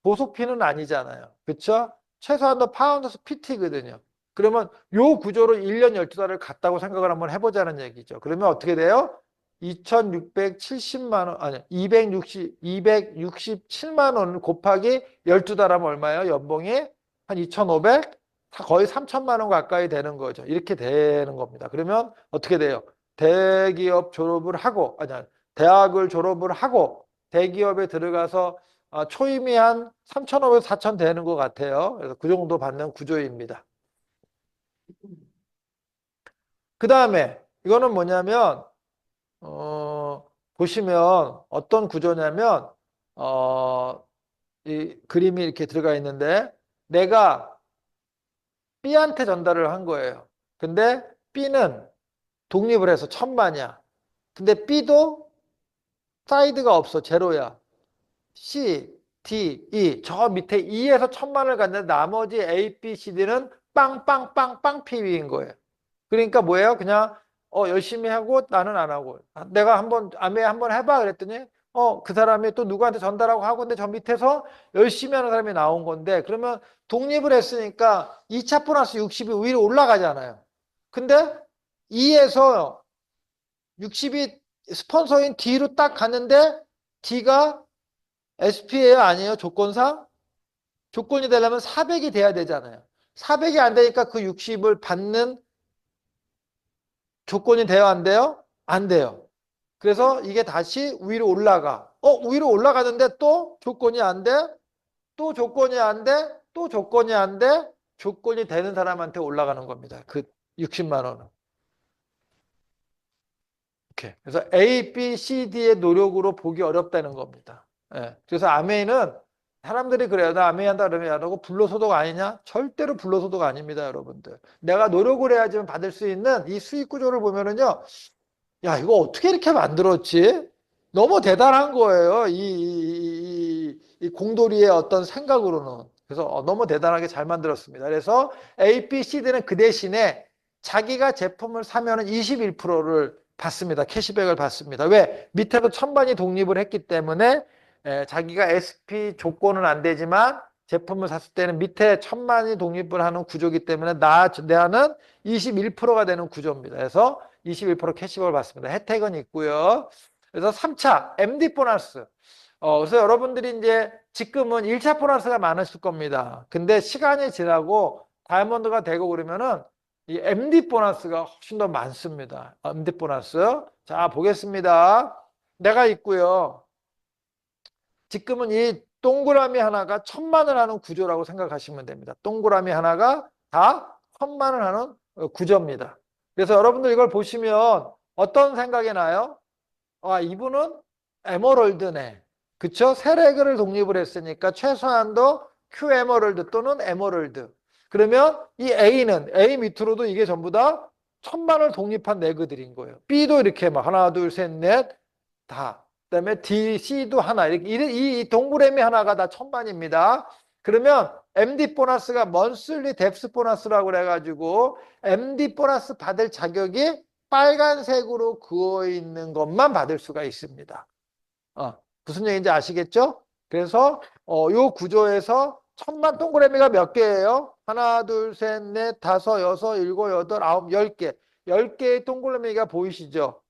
보석 피는 아니잖아요. 그렇죠? 최소한도 파운드스 PT거든요. 그러면 요 구조로 1년 12달을 갔다고 생각을 한번 해보자는 얘기죠. 그러면 어떻게 돼요? 2,670만 원, 아니, 267만 원 곱하기 12달 하면 얼마예요? 연봉이 한 2,500? 거의 3천만 원 가까이 되는 거죠. 이렇게 되는 겁니다. 그러면 어떻게 돼요? 대기업 졸업을 하고, 아니, 대학을 졸업을 하고 대기업에 들어가서 초임이 한 3,500, 4,000 되는 것 같아요. 그래서 그 정도 받는 구조입니다. 그 다음에 이거는 뭐냐면 보시면 어떤 구조냐면 이 그림이 이렇게 들어가 있는데 내가 B한테 전달을 한 거예요. 근데 B는 독립을 해서 1,000만이야. 근데 B도 사이드가 없어. 제로야. C, D, E. 저 밑에 E에서 1,000만을 갔는데 나머지 A, B, C, D는 빵빵빵빵 PB인 거예요. 그러니까 뭐예요? 그냥 열심히 하고 나는 안 하고. 내가 한번 아메 한번 해봐 그랬더니 그 사람이 또 누구한테 전달하고 하고 근데 저 밑에서 열심히 하는 사람이 나온 건데 그러면 독립을 했으니까 2차 보너스 60이 위로 올라가잖아요. 근데 E에서 60이 스폰서인 D로 딱 갔는데 D가 SP예요? 아니에요? 조건상? 조건이 되려면 400이 돼야 되잖아요. 400이 안 되니까 그 60을 받는 조건이 돼요? 안 돼요? 안 돼요. 그래서 이게 다시 위로 올라가. 위로 올라가는데 또 조건이 안 돼? 또 조건이 안 돼? 또 조건이 안 돼? 조건이 되는 사람한테 올라가는 겁니다. 그 60만 원은. 이렇게. 그래서 A, B, C, D의 노력으로 보기 어렵다는 겁니다. 예. 그래서 아메이는 사람들이 그래요. 나 아메이 한다 그러면 야, 너 불로소득 아니냐? 절대로 불로소득 아닙니다, 여러분들. 내가 노력을 해야지만 받을 수 있는 이 수익 구조를 보면은요. 야, 이거 어떻게 이렇게 만들었지? 너무 대단한 거예요. 이 공돌이의 어떤 생각으로는. 그래서 너무 대단하게 잘 만들었습니다. 그래서 A, B, C들은 그 대신에 자기가 제품을 사면은 21%를 받습니다. 캐시백을 받습니다. 왜? 밑에도 천만이 독립을 했기 때문에 자기가 SP 조건은 안 되지만 제품을 샀을 때는 밑에 천만이 독립을 하는 구조이기 때문에 나는 21%가 되는 구조입니다. 그래서 21% 캐시백을 받습니다. 혜택은 있고요. 그래서 3차 MD 보너스. 그래서 여러분들이 이제 지금은 1차 보너스가 많으실 겁니다. 근데 시간이 지나고 다이아몬드가 되고 그러면은 이 MD 보너스가 훨씬 더 많습니다. MD 보너스. 자, 보겠습니다. 내가 있고요. 지금은 이 동그라미 하나가 1000만을 하는 구조라고 생각하시면 됩니다. 동그라미 하나가 다 1000만을 하는 구조입니다. 그래서 여러분들 이걸 보시면 어떤 생각이 나요? 아, 이분은 에머럴드네. 그쵸? 세레그를 독립을 했으니까 최소한도 Q 에머럴드 또는 에머럴드. 그러면 이 A는 A 밑으로도 이게 전부 다 1000만을 독립한 내그들인 거예요. B도 이렇게 막 하나, 둘, 셋, 넷 다. 그다음에 D, C도 하나. 이렇게 이 동그라미 하나가 다 1000만입니다. 그러면 MD 보너스가 먼슬리 뎁스 보너스라고 그래가지고 MD 보너스 받을 자격이 빨간색으로 그어 있는 것만 받을 수가 있습니다. 무슨 얘기인지 아시겠죠? 그래서 요 구조에서 1000만 동그라미가 몇 개예요? 하나, 둘, 셋, 넷, 다섯, 여섯, 일곱, 여덟, 아홉, 10개. 10개의 동그라미가 보이시죠?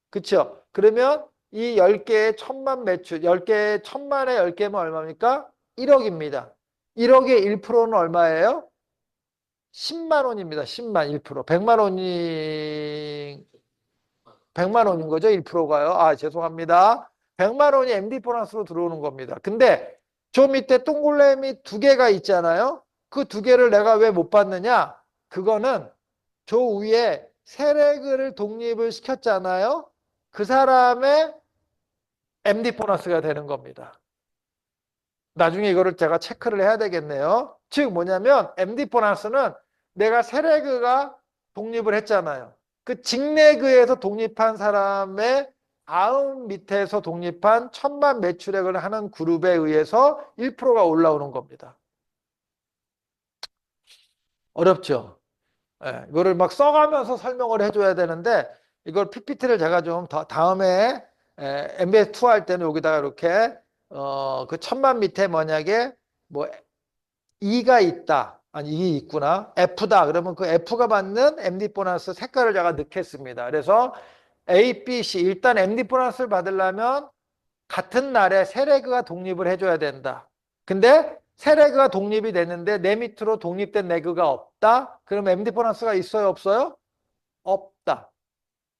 그쵸? 그러면 이 10개의 1000만 매출, 10개의 1000만의 10개면 얼마입니까? 1억입니다. 1억의 1%는 얼마예요? 10만 원입니다. 10만 1%. 100만 원이 100만 원인 거죠? 1%가요. 아, 죄송합니다. 100만 원이 MD 보너스로 들어오는 겁니다. 근데 저 밑에 동그라미 두 개가 있잖아요. 그 두 개를 내가 왜 못 받느냐? 그거는 저 위에 세력을 독립을 시켰잖아요. 그 사람의 MD 보너스가 되는 겁니다. 나중에 이거를 제가 체크를 해야 되겠네요. 즉 뭐냐면 MD 보너스는 내가 세레그가 독립을 했잖아요. 그 직내그에서 독립한 사람의 다음 밑에서 독립한 1000만 매출액을 하는 그룹에 의해서 1%가 올라오는 겁니다. 어렵죠? 예, 이거를 막 써가면서 설명을 해줘야 되는데 이걸 PPT를 제가 좀 더 다음에 MBS2 할 때는 여기다가 이렇게 그 1000만 밑에 만약에 뭐 E가 있다. 아니, E 있구나. F다. 그러면 그 F가 받는 MD 보너스 색깔을 제가 넣겠습니다. 그래서 A, B, C. 일단 MD 보너스를 받으려면 같은 날에 세레그가 독립을 해줘야 된다. 근데 세레그가 독립이 됐는데 내 밑으로 독립된 레그가 없다. 그럼 MD 보너스가 있어요? 없어요? 없다.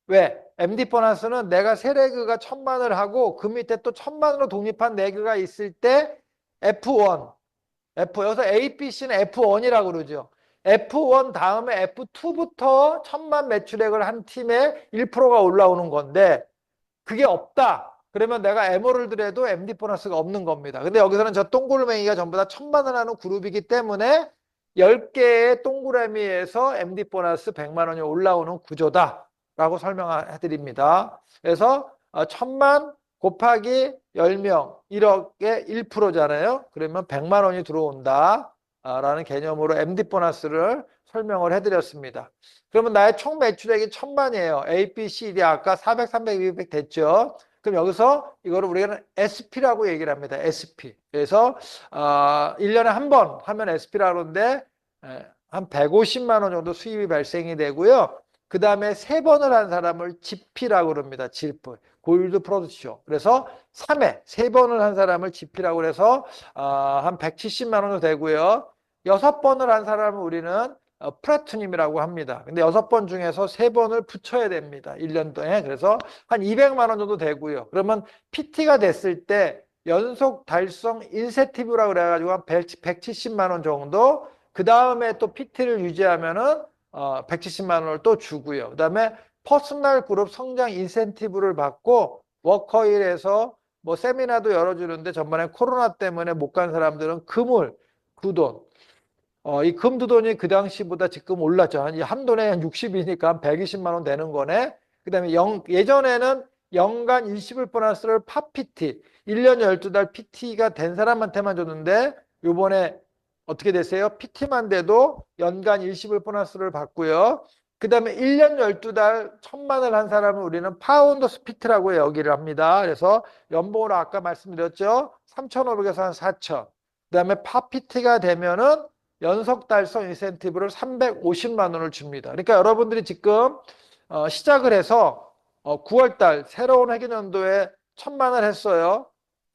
왜? MD 보너스는 내가 세레그가 1000만을 하고 그 밑에 또 1000만으로 독립한 레그가 있을 때 F1 여기서 A, B, C는 F1이라고 그러죠. F1 다음에 F2부터 1000만 매출액을 한 팀에 1%가 올라오는 건데 그게 없다. 그러면 내가 에머럴드라도 MD 보너스가 없는 겁니다. 근데 여기서는 저 동그라미가 전부 다 1000만을 하는 그룹이기 때문에 10개의 동그라미에서 MD 보너스 100만 원이 올라오는 구조다라고 설명해 드립니다. 그래서 1000만 곱하기 10명 1억의 1%잖아요. 그러면 100만 원이 들어온다 라는 개념으로 MD 보너스를 설명을 해드렸습니다. 그러면 나의 총 매출액이 1000만이에요. A, B, C, D 아까 400, 300, 200 됐죠. 그럼 여기서 이거를 우리가 SP라고 얘기를 합니다. SP. 그래서 1년에 한 번 하면 SP라고 하는데 한 150만 원 정도 수입이 발생이 되고요. 그 다음에 세 번을 한 사람을 GP라고 그럽니다. GP. 골드 프로듀쇼. 그래서 3회, 세 번을 한 사람을 GP라고 해서 한 170만 원 정도 되고요. 6번을 한 사람은 우리는 플래티늄이라고 합니다. 근데 6번 중에서 3번을 붙여야 됩니다. 1년 동안. 그래서 한 200만 원 정도 되고요. 그러면 PT가 됐을 때 연속 달성 인센티브라고 그래가지고 한 170만 원 정도 그 다음에 또 PT를 유지하면은 170만 원을 또 주고요. 그 다음에 퍼스널 그룹 성장 인센티브를 받고 워커힐에서 뭐 세미나도 열어주는데 전번에 코로나 때문에 못 간 사람들은 금을 그 돈. 이 금두 돈이 그 당시보다 지금 올랐죠. 한 돈에 한 60이니까 한 120만 원 되는 거네. 그 다음에 예전에는 연간 일시불 보너스를 팝PT, 1년 12달 PT가 된 사람한테만 줬는데 요번에 어떻게 됐어요? PT만 돼도 연간 일시불 보너스를 받고요. 그 다음에 1년 12달 1,000만을 한 사람은 우리는 파운더스 피트라고 여기를 합니다. 그래서 연봉으로 아까 말씀드렸죠. 3,500에서 한 4,000. 그 다음에 팝PT가 되면은 연속 달성 인센티브를 350만 원을 줍니다. 그러니까 여러분들이 지금 시작을 해서 9월 달 새로운 회계연도에 1,000만 원 했어요.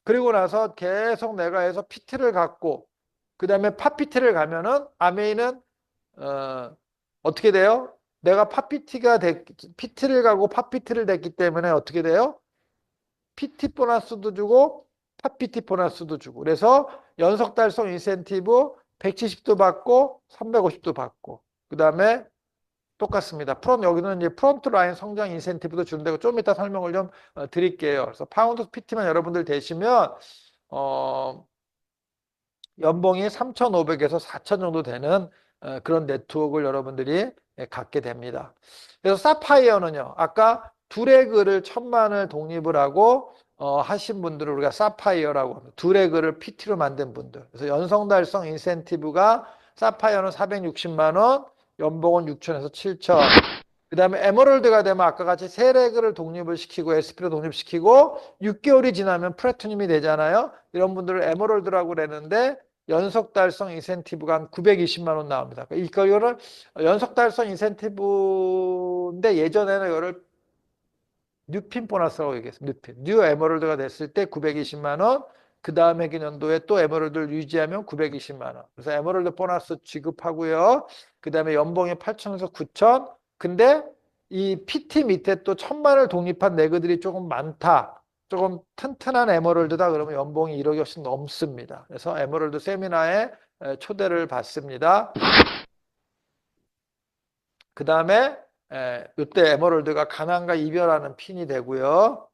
그리고 나서 계속 내가 해서 PT를 갖고 그 다음에 팝PT를 가면은 아메이는 어떻게 돼요? 내가 PT를 가고 팝PT를 됐기 때문에 어떻게 돼요? PT 보너스도 주고 팝PT 보너스도 주고 그래서 연속 달성 인센티브 170도 받고 350도 받고 그 다음에 똑같습니다. 여기는 이제 프론트 라인 성장 인센티브도 주는데 좀 이따 설명을 좀 드릴게요. 그래서 파운드 PT만 여러분들 되시면 연봉이 3,500에서 4,000 정도 되는 그런 네트워크를 여러분들이 갖게 됩니다. 그래서 사파이어는요. 아까 두레그를 1,000만을 독립을 하고 하신 분들을 우리가 사파이어라고 합니다. 두레그를 PT로 만든 분들. 그래서 연성 달성 인센티브가 사파이어는 460만 원, 연봉은 6천에서 7천. 그 다음에 에메랄드가 되면 아까 같이 세 레그를 독립을 시키고 SP로 독립시키고 6개월이 지나면 플래티늄이 되잖아요. 이런 분들을 에메랄드라고 그러는데 연속 달성 인센티브가 한 920만 원 나옵니다. 이거를 연속 달성 인센티브인데 예전에는 이거를 뉴핀 보너스라고 얘기했습니다. 뉴 에메랄드가 됐을 때 920만 원, 그 다음 해기년도에 또 에메랄드를 유지하면 920만 원. 그래서 에메랄드 보너스 지급하고요. 그 다음에 연봉이 8천에서 9천. 근데 이 PT 밑에 또 1,000만을 독립한 레그들이 조금 많다. 조금 튼튼한 에메랄드다. 그러면 연봉이 1억이 훨씬 넘습니다. 그래서 에메랄드 세미나에 초대를 받습니다. 그 다음에 이때 에메랄드가 가난과 이별하는 핀이 되고요.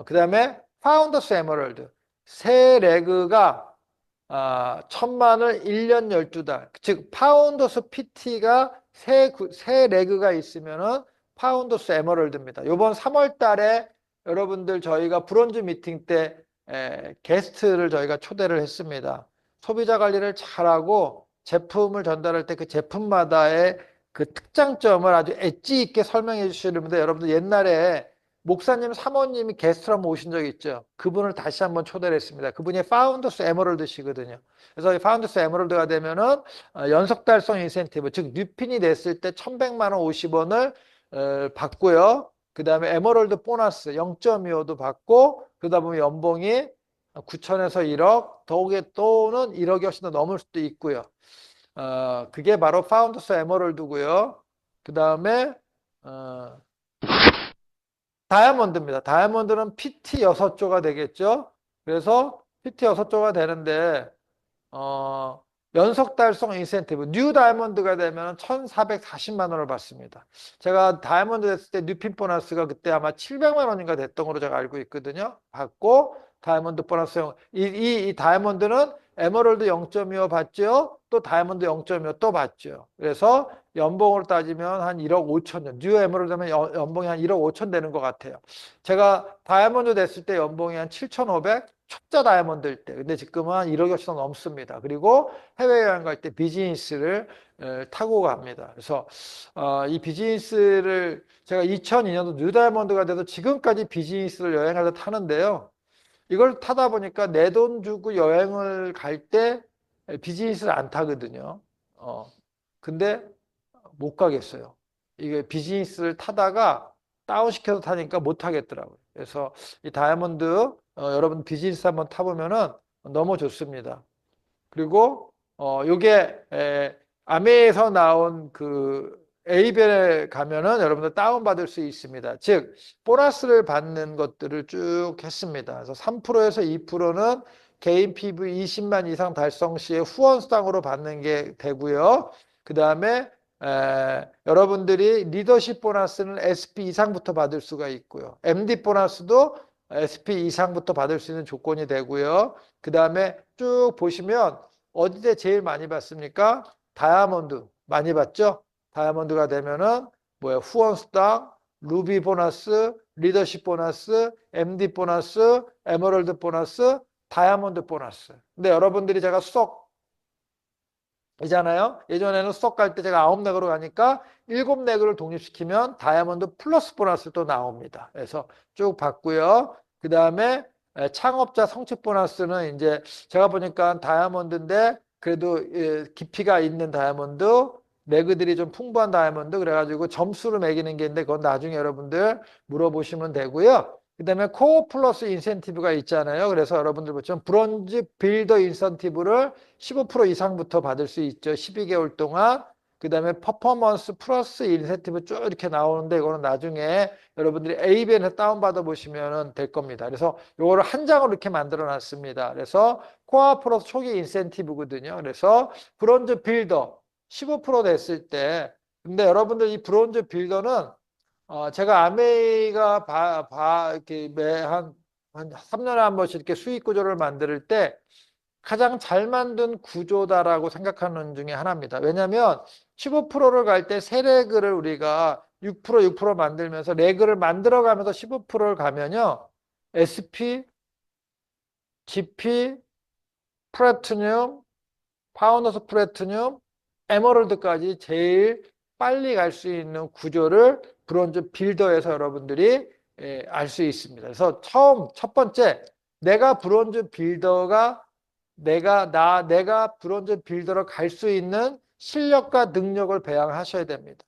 그 다음에 파운더스 에메랄드 세 레그가 1,000만을 1년 12달 즉 파운더스 PT가 세 레그가 있으면은 파운더스 에메랄드입니다. 이번 3월 달에 여러분들 저희가 브론즈 미팅 때 게스트를 저희가 초대를 했습니다. 소비자 관리를 잘하고 제품을 전달할 때 그 제품마다의 그 특장점을 아주 엣지 있게 설명해 주시는 분들 여러분들 옛날에 목사님, 사모님이 게스트로 한번 오신 적이 있죠. 그분을 다시 한번 초대를 했습니다. 그분이 파운더스 에메랄드시거든요. 그래서 이 파운더스 에메랄드가 되면은 연속 달성 인센티브, 즉 뉴핀이 됐을 때 1,100만 원 50원을 받고요. 그 다음에 에메랄드 보너스 0.25도 받고 그러다 보면 연봉이 9천에서 1억, 또는 1억이 훨씬 더 넘을 수도 있고요. 그게 바로 파운더스 에메랄드고요. 그 다음에 다이아몬드입니다. 다이아몬드는 PT 6조가 되겠죠. 그래서 PT 6조가 되는데 연속 달성 인센티브 뉴 다이아몬드가 되면 1,440만 원을 받습니다. 제가 다이아몬드 됐을 때 뉴핀 보너스가 그때 아마 700만 원인가 됐던 걸로 제가 알고 있거든요. 받고 다이아몬드 보너스 이 다이아몬드는 에메랄드 0.25 받죠. 또 다이아몬드 0.25 또 받죠. 그래서 연봉으로 따지면 한 1억 5천, 뉴 에메랄드 되면 연봉이 한 1억 5천 되는 것 같아요. 제가 다이아몬드 됐을 때 연봉이 한 7,500, 초짜 다이아몬드일 때. 근데 지금은 한 1억이 훨씬 넘습니다. 그리고 해외여행 갈 때 비즈니스를 타고 갑니다. 그래서 이 비즈니스를 제가 2002년도 뉴 다이아몬드가 돼서 지금까지 비즈니스를 여행할 때 타는데요. 이걸 타다 보니까 내 돈 주고 여행을 갈 때 비즈니스를 안 타거든요. 근데 못 가겠어요. 이게 비즈니스를 타다가 다운시켜서 타니까 못 하겠더라고요. 그래서 이 다이아몬드 여러분 비즈니스 한번 타보면은 너무 좋습니다. 그리고 요게 아메에서 나온 그 에이벨에 가면은 여러분들 다운받을 수 있습니다. 즉 보너스를 받는 것들을 쭉 했습니다. 그래서 3%에서 2%는 개인 PV 20만 이상 달성 시에 후원수당으로 받는 게 되고요. 그 다음에 여러분들이 리더십 보너스는 SP 이상부터 받을 수가 있고요. MD 보너스도 SP 이상부터 받을 수 있는 조건이 되고요. 그 다음에 쭉 보시면 어디에 제일 많이 받습니까? 다이아몬드 많이 받죠? 다이아몬드가 되면은 뭐야? 후원수당, 루비 보너스, 리더십 보너스, MD 보너스, 에메랄드 보너스, 다이아몬드 보너스. 근데 여러분들이 제가 수석 이잖아요. 예전에는 수석 갈 때 제가 9레그로 가니까 7레그를 독립시키면 다이아몬드 플러스 보너스 또 나옵니다. 그래서 쭉 받고요. 그 다음에 창업자 성취 보너스는 이제 제가 보니까 다이아몬드인데 그래도 깊이가 있는 다이아몬드, 레그들이 좀 풍부한 다이아몬드 그래가지고 점수를 매기는 게 있는데 그건 나중에 여러분들 물어보시면 되고요. 그 다음에 코어 플러스 인센티브가 있잖아요. 그래서 여러분들 보시면 브론즈 빌더 인센티브를 15% 이상부터 받을 수 있죠. 12개월 동안. 그 다음에 퍼포먼스 플러스 인센티브 쭉 이렇게 나오는데 이거는 나중에 여러분들이 A벤에서 다운받아 보시면 될 겁니다. 그래서 이거를 한 장으로 이렇게 만들어 놨습니다. 그래서 코어 플러스 초기 인센티브거든요. 그래서 브론즈 빌더 15% 됐을 때 근데 여러분들 이 브론즈 빌더는 제가 아메이가 이렇게 한 3년에 한 번씩 이렇게 수익 구조를 만들 때 가장 잘 만든 구조다라고 생각하는 중에 하나입니다. 왜냐하면 15%를 갈 때 세 레그를 우리가 6% 만들면서 레그를 만들어가면서 15%를 가면요. SP, GP, 플래티늄, 파운더스 플래티늄, 에메랄드까지 제일 빨리 갈 수 있는 구조를 브론즈 빌더에서 여러분들이 알 수 있습니다. 그래서 첫 번째 내가 브론즈 빌더가 내가 브론즈 빌더로 갈 수 있는 실력과 능력을 배양하셔야 됩니다.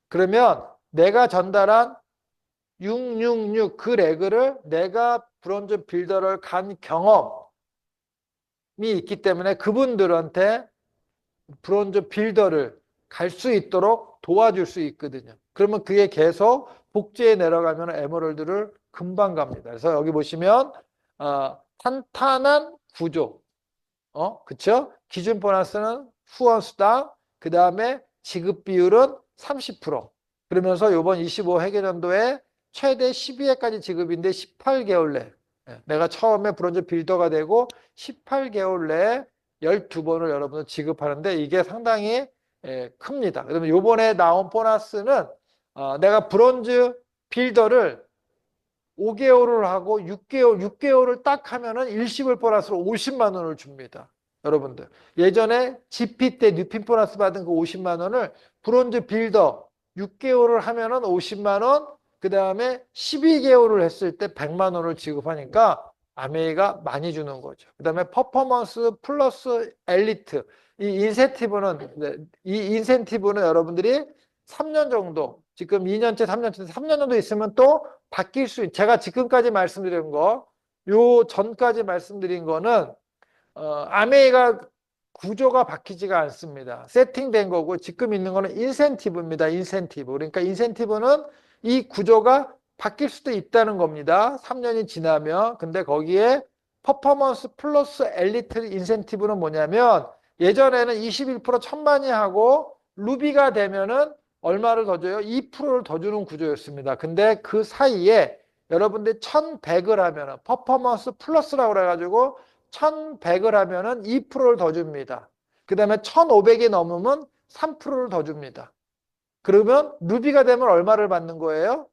그러면 내가 전달한 666 그 레그를 내가 브론즈 빌더를 간 경험이 있기 때문에 그분들한테 브론즈 빌더를 갈 수 있도록 도와줄 수 있거든요. 그러면 그게 계속 복제해 내려가면 에메랄드를 금방 갑니다. 그래서 여기 보시면 탄탄한 구조, 그쵸? 기준 보너스는 후원수당, 그 다음에 지급 비율은 30%. 그러면서 이번 25 회계연도에 최대 12회까지 지급인데 18개월 내. 내가 처음에 브론즈 빌더가 되고 18개월 내에 12번을 여러분들 지급하는데 이게 상당히 큽니다. 그러면 요번에 나온 보너스는 내가 브론즈 빌더를 5개월을 하고 6개월을 딱 하면은 일시불 보너스로 50만 원을 줍니다. 여러분들. 예전에 GP 때 뉴핀 보너스 받은 그 50만 원을 브론즈 빌더 6개월을 하면은 50만 원, 그 다음에 12개월을 했을 때 100만 원을 지급하니까 아메이가 많이 주는 거죠. 그 다음에 퍼포먼스 플러스 엘리트. 이 인센티브는 여러분들이 3년 정도, 지금 2년째, 3년째, 3년 정도 있으면 또 바뀔 수 제가 지금까지 말씀드린 거, 요 전까지 말씀드린 거는 아메이가 구조가 바뀌지가 않습니다. 세팅된 거고 지금 있는 거는 인센티브입니다. 인센티브. 그러니까 인센티브는 이 구조가 바뀔 수도 있다는 겁니다. 3년이 지나면. 근데 거기에 퍼포먼스 플러스 엘리트 인센티브는 뭐냐면 예전에는 21% 천만이 하고 루비가 되면은 얼마를 더 줘요? 2%를 더 주는 구조였습니다. 근데 그 사이에 여러분들이 1100을 하면은 퍼포먼스 플러스라고 그래가지고 1100을 하면은 2%를 더 줍니다. 그 다음에 1500이 넘으면 3%를 더 줍니다. 그러면 루비가 되면 얼마를 받는 거예요?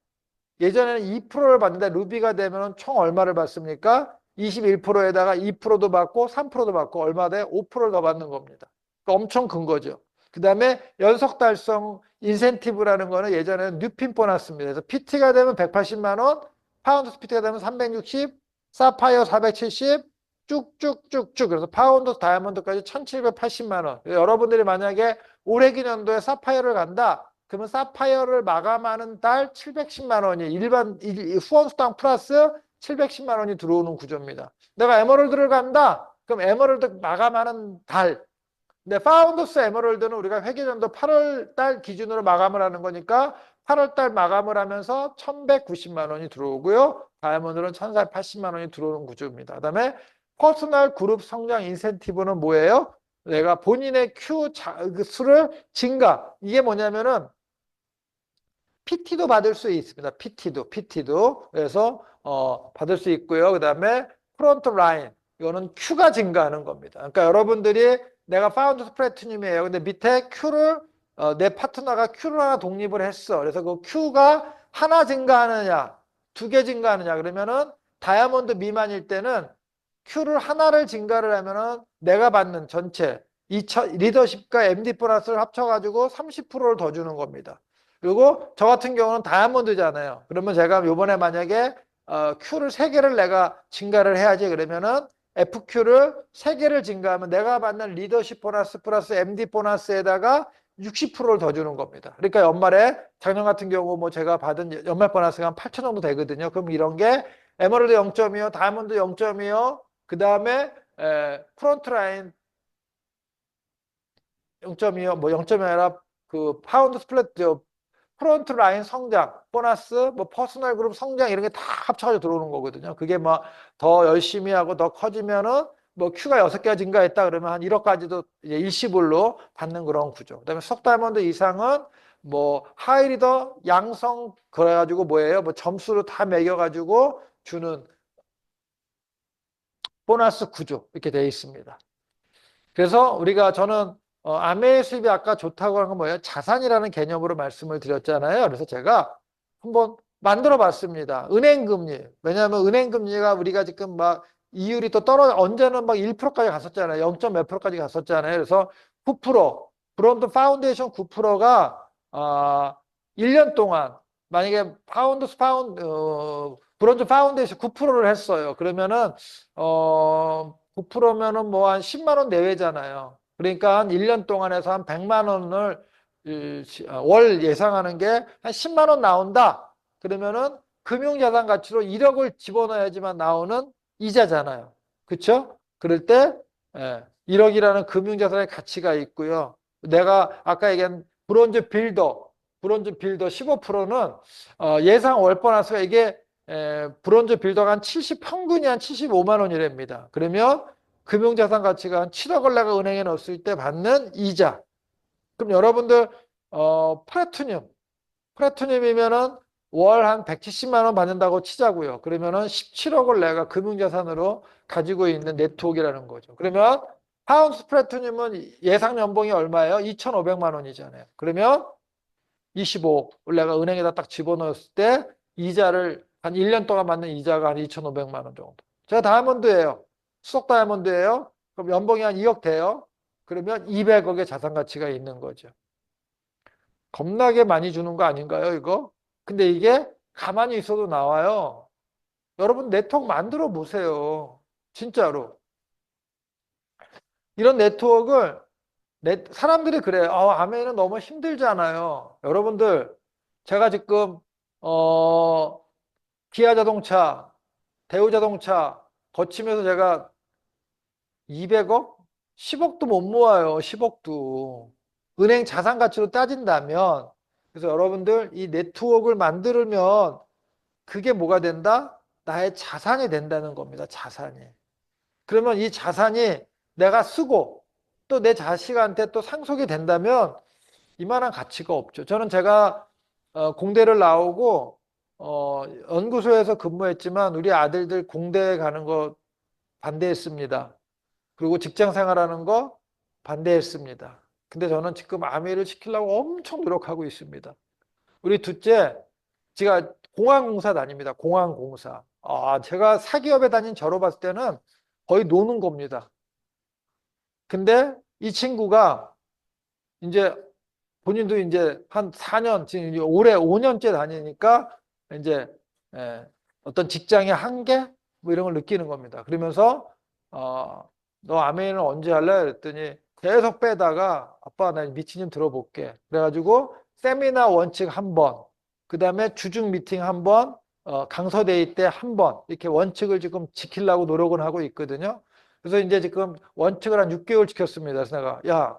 예전에는 2%를 받는데 루비가 되면 총 얼마를 받습니까? 21%에다가 2%도 받고 3%도 받고 얼마 돼? 5%를 더 받는 겁니다. 그러니까 엄청 큰 거죠. 그 다음에 연속 달성 인센티브라는 거는 예전에는 뉴핀 보너스입니다. 그래서 PT가 되면 180만 원, 파운드 PT가 되면 360, 사파이어 470, 쭉쭉쭉쭉. 그래서 파운드 다이아몬드까지 1780만 원. 여러분들이 만약에 올해 기년도에 사파이어를 간다. 그러면 사파이어를 마감하는 달 710만 원이 후원수당 플러스 710만 원이 들어오는 구조입니다. 내가 에메랄드를 간다. 그럼 에메랄드 마감하는 달. 근데 파운더스 에메랄드는 우리가 회계연도 8월 달 기준으로 마감을 하는 거니까 8월 달 마감을 하면서 1190만 원이 들어오고요. 다이아몬드는 1480만 원이 들어오는 구조입니다. 그다음에 퍼스널 그룹 성장 인센티브는 뭐예요? 내가 본인의 그 수를 증가. 이게 뭐냐면은 PT도 받을 수 있습니다. PT도. 그래서 받을 수 있고요. 그다음에 프론트 라인. 이거는 Q가 증가하는 겁니다. 그러니까 여러분들이 내가 파운드 플래티늄이에요. 근데 밑에 Q를 내 파트너가 Q를 하나 독립을 했어. 그래서 그 Q가 하나 증가하느냐, 두 개 증가하느냐. 그러면은 다이아몬드 미만일 때는 Q를 하나를 증가를 하면은 내가 받는 전체 리더십과 MD 플러스를 합쳐가지고 30%를 더 주는 겁니다. 그리고 저 같은 경우는 다이아몬드잖아요. 그러면 제가 요번에 만약에 Q를 3개를 내가 증가를 해야지 그러면은 FQ를 3개를 증가하면 내가 받는 리더십 보너스 플러스 MD 보너스에다가 60%를 더 주는 겁니다. 그러니까 연말에 작년 같은 경우 뭐 제가 받은 연말 보너스가 한 8천 정도 되거든요. 그럼 이런 게 에메랄드 0.25, 다이아몬드 0.25, 그 다음에 프론트라인 0.25, 뭐 0.2 아니라 그 파운드 스플릿 프론트 라인 성장, 보너스, 뭐 퍼스널 그룹 성장 이런 게 다 합쳐가지고 들어오는 거거든요. 그게 뭐 더 열심히 하고 더 커지면은 뭐 Q가 6개가 증가했다 그러면 한 1억까지도 이제 일시불로 받는 그런 구조. 그다음에 석 다이아몬드 이상은 뭐 하이리더 양성 그래가지고 뭐예요? 뭐 점수를 다 매겨가지고 주는 보너스 구조 이렇게 되어 있습니다. 그래서 우리가 저는 아메이 수입이 아까 좋다고 한 건 뭐예요? 자산이라는 개념으로 말씀을 드렸잖아요. 그래서 제가 한번 만들어 봤습니다. 은행금리. 왜냐하면 은행금리가 우리가 지금 막 이율이 또 떨어져, 언제는 막 1%까지 갔었잖아요. 0. 몇 프로까지 갔었잖아요. 그래서 9%, 브론드 파운데이션 9%가 1년 동안 만약에 브론즈 파운데이션 9%를 했어요. 그러면은 9%면은 뭐 한 10만 원 내외잖아요. 그러니까 한 1년 동안 해서 한 100만 원을 월 예상하는 게 한 10만 원 나온다. 그러면은 금융자산 가치로 1억을 집어넣어야지만 나오는 이자잖아요. 그렇죠? 그럴 때 1억이라는 금융자산의 가치가 있고요. 내가 아까 얘기한 브론즈 빌더 15%는 예상 월 보너스가 이게 브론즈 빌더가 한 평균이 한 75만 원이랍니다. 그러면 금융자산 가치가 한 7억을 내가 은행에 넣었을 때 받는 이자. 그럼 여러분들 플래티늄이면은 월 한 170만 원 받는다고 치자고요. 그러면은 17억을 내가 금융자산으로 가지고 있는 네트워크라는 거죠. 그러면 파운드 플래티늄은 예상 연봉이 얼마예요? 2,500만 원이잖아요. 그러면 25억을 내가 은행에다 딱 집어넣었을 때 이자를 한 1년 동안 받는 이자가 한 2,500만 원 정도. 제가 다이아몬드예요. 수석 다이아몬드예요. 그럼 연봉이 한 2억 돼요. 그러면 200억의 자산 가치가 있는 거죠. 겁나게 많이 주는 거 아닌가요, 이거? 근데 이게 가만히 있어도 나와요. 여러분 네트워크 만들어 보세요. 진짜로. 이런 네트워크를 사람들이 그래요. 아메이는 너무 힘들잖아요. 여러분들 제가 지금 기아 자동차, 대우 자동차 거치면서 제가 200억? 10억도 못 모아요. 10억도. 은행 자산 가치로 따진다면 그래서 여러분들 이 네트워크를 만들면 그게 뭐가 된다? 나의 자산이 된다는 겁니다. 자산이. 그러면 이 자산이 내가 쓰고 또 내 자식한테 또 상속이 된다면 이만한 가치가 없죠. 저는 제가 공대를 나오고 연구소에서 근무했지만 우리 아들들 공대 가는 거 반대했습니다. 그리고 직장 생활하는 거 반대했습니다. 근데 저는 지금 아미를 시키려고 엄청 노력하고 있습니다. 우리 둘째, 제가 공항공사 다닙니다. 공항공사. 제가 사기업에 다닌 저로 봤을 때는 거의 노는 겁니다. 근데 이 친구가 이제 본인도 이제 한 4년, 지금 올해 5년째 다니니까 이제 어떤 직장의 한계? 뭐 이런 걸 느끼는 겁니다. 그러면서 너 아메이는 언제 할래? 그랬더니 계속 빼다가 아빠 나 미친님 들어볼게. 그래가지고 세미나 원칙 한 번, 그 다음에 주중 미팅 한 번, 강서데이 때 한 번 이렇게 원칙을 지금 지키려고 노력을 하고 있거든요. 그래서 이제 지금 원칙을 한 6개월 지켰습니다. 그래서 내가 야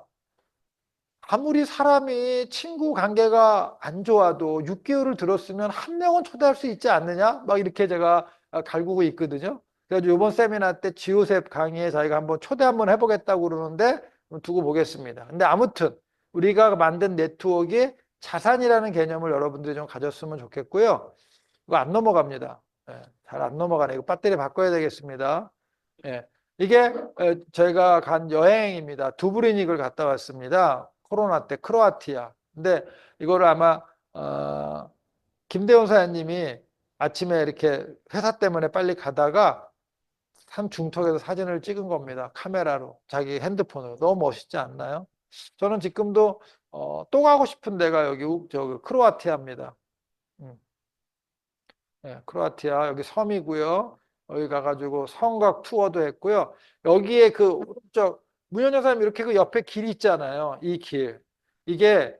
아무리 사람이 친구 관계가 안 좋아도 6개월을 들었으면 한 명은 초대할 수 있지 않느냐? 막 이렇게 제가 갈구고 있거든요. 그래서 이번 세미나 때 지오셉 강의에 자기가 한번 초대 한번 해보겠다고 그러는데 두고 보겠습니다. 근데 아무튼 우리가 만든 네트워크에 자산이라는 개념을 여러분들이 좀 가졌으면 좋겠고요. 이거 안 넘어갑니다. 예, 잘 안 넘어가네. 이거 배터리 바꿔야 되겠습니다. 예, 이게 저희가 간 여행입니다. 두브리닉을 갔다 왔습니다. 코로나 때 크로아티아. 근데 이거를 아마 김대훈 사장님이 아침에 이렇게 회사 때문에 빨리 가다가 산 중턱에서 사진을 찍은 겁니다. 카메라로, 자기 핸드폰으로. 너무 멋있지 않나요? 저는 지금도 또 가고 싶은 데가 여기 크로아티아입니다. 음. 네, 크로아티아 여기 섬이고요. 여기 가가지고 성곽 투어도 했고요. 여기에 그 오른쪽 문현영 사님 이렇게 그 옆에 길 있잖아요. 이 길. 이게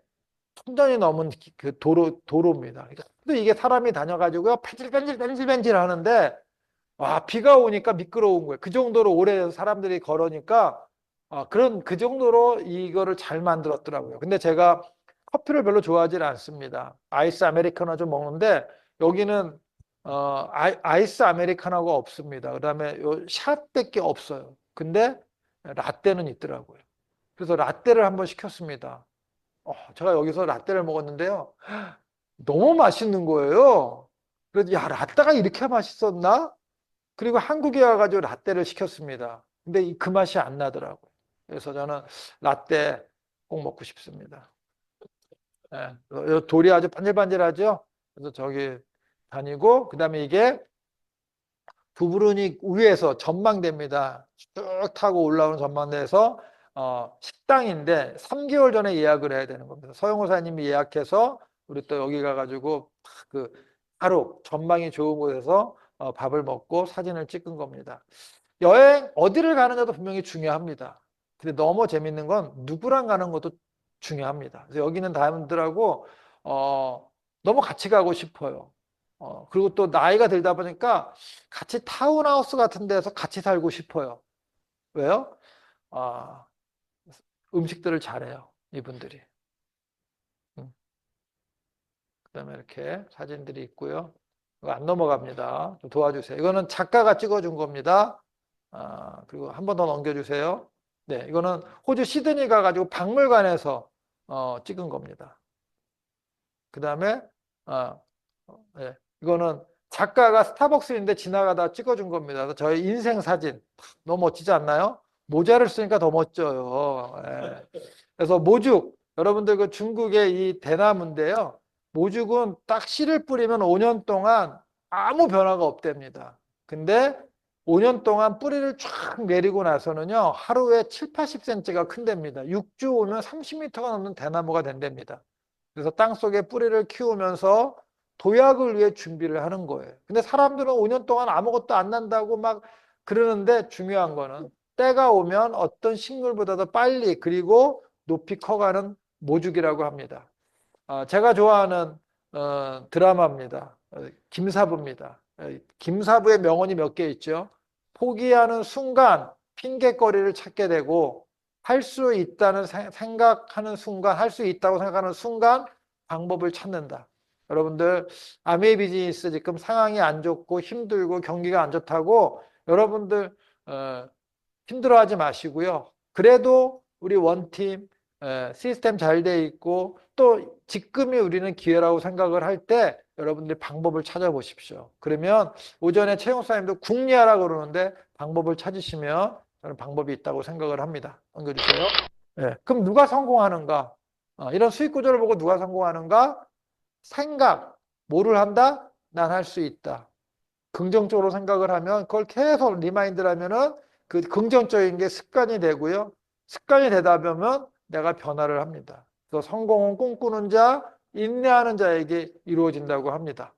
천전이 넘은 그 도로입니다. 그러니까 또 이게 사람이 다녀가지고요. 뺀질뺀질 하는데 와, 비가 오니까 미끄러운 거예요. 그 정도로 오래 사람들이 걸으니까 그 정도로 이거를 잘 만들었더라고요. 근데 제가 커피를 별로 좋아하지 않습니다. 아이스 아메리카노 좀 먹는데 여기는 아이스 아메리카노가 없습니다. 그다음에 요 샷밖에 없어요. 근데 라떼는 있더라고요. 그래서 라떼를 한번 시켰습니다. 제가 여기서 라떼를 먹었는데요. 너무 맛있는 거예요. 그래서 야, 라떼가 이렇게 맛있었나? 그리고 한국에 와가지고 라떼를 시켰습니다. 근데 그 맛이 안 나더라고요. 그래서 저는 라떼 꼭 먹고 싶습니다. 예, 돌이 아주 반질반질하죠? 그래서 저기 다니고, 그 다음에 이게 두브르닉 위에서 전망대입니다. 쭉 타고 올라오는 전망대에서 식당인데 3개월 전에 예약을 해야 되는 겁니다. 서영호사님이 예약해서 우리 또 여기 가가지고 그 바로 전망이 좋은 곳에서 밥을 먹고 사진을 찍은 겁니다. 여행 어디를 가느냐도 분명히 중요합니다. 근데 너무 재밌는 건 누구랑 가는 것도 중요합니다. 그래서 여기는 다분들하고 너무 같이 가고 싶어요. 그리고 또 나이가 들다 보니까 같이 타운하우스 같은 데서 같이 살고 싶어요. 왜요? 아, 음식들을 잘해요. 이분들이. 그다음에 이렇게 사진들이 있고요. 이거 안 넘어갑니다. 좀 도와주세요. 이거는 작가가 찍어준 겁니다. 그리고 한 번 더 넘겨주세요. 네, 이거는 호주 시드니 가가지고 박물관에서 찍은 겁니다. 그 다음에 네, 이거는 작가가 스타벅스인데 지나가다 찍어준 겁니다. 그래서 저의 인생 사진 너무 멋지지 않나요? 모자를 쓰니까 더 멋져요. 네. 그래서 모죽 여러분들 그 중국의 이 대나무인데요. 모죽은 딱 씨를 뿌리면 5년 동안 아무 변화가 없답니다. 근데 5년 동안 뿌리를 쫙 내리고 나서는요. 하루에 7, 80cm가 큰답니다. 6주 오면 30m가 넘는 대나무가 된답니다. 그래서 땅속에 뿌리를 키우면서 도약을 위해 준비를 하는 거예요. 근데 사람들은 5년 동안 아무것도 안 난다고 막 그러는데 중요한 거는 때가 오면 어떤 식물보다도 빨리 그리고 높이 커가는 모죽이라고 합니다. 제가 좋아하는 드라마입니다. 김사부입니다. 김사부의 명언이 몇 개 있죠. 포기하는 순간 핑계거리를 찾게 되고 할 수 있다는 생각하는 순간, 할 수 있다고 생각하는 순간 방법을 찾는다. 여러분들 아메이 비즈니스 지금 상황이 안 좋고 힘들고 경기가 안 좋다고 여러분들 힘들어하지 마시고요. 그래도 우리 원팀 시스템 잘 돼 있고 또 지금이 우리는 기회라고 생각을 할 때 여러분들이 방법을 찾아보십시오. 그러면 오전에 최 목사님도 궁리하라고 그러는데 방법을 찾으시면 저는 방법이 있다고 생각을 합니다. 넘겨주세요. 네. 그럼 누가 성공하는가? 이런 수익 구조를 보고 누가 성공하는가? 생각, 뭐를 한다? 난 할 수 있다. 긍정적으로 생각을 하면 그걸 계속 리마인드를 하면은 그 긍정적인 게 습관이 되고요. 습관이 되다 보면 내가 변화를 합니다. 그래서 성공은 꿈꾸는 자, 인내하는 자에게 이루어진다고 합니다.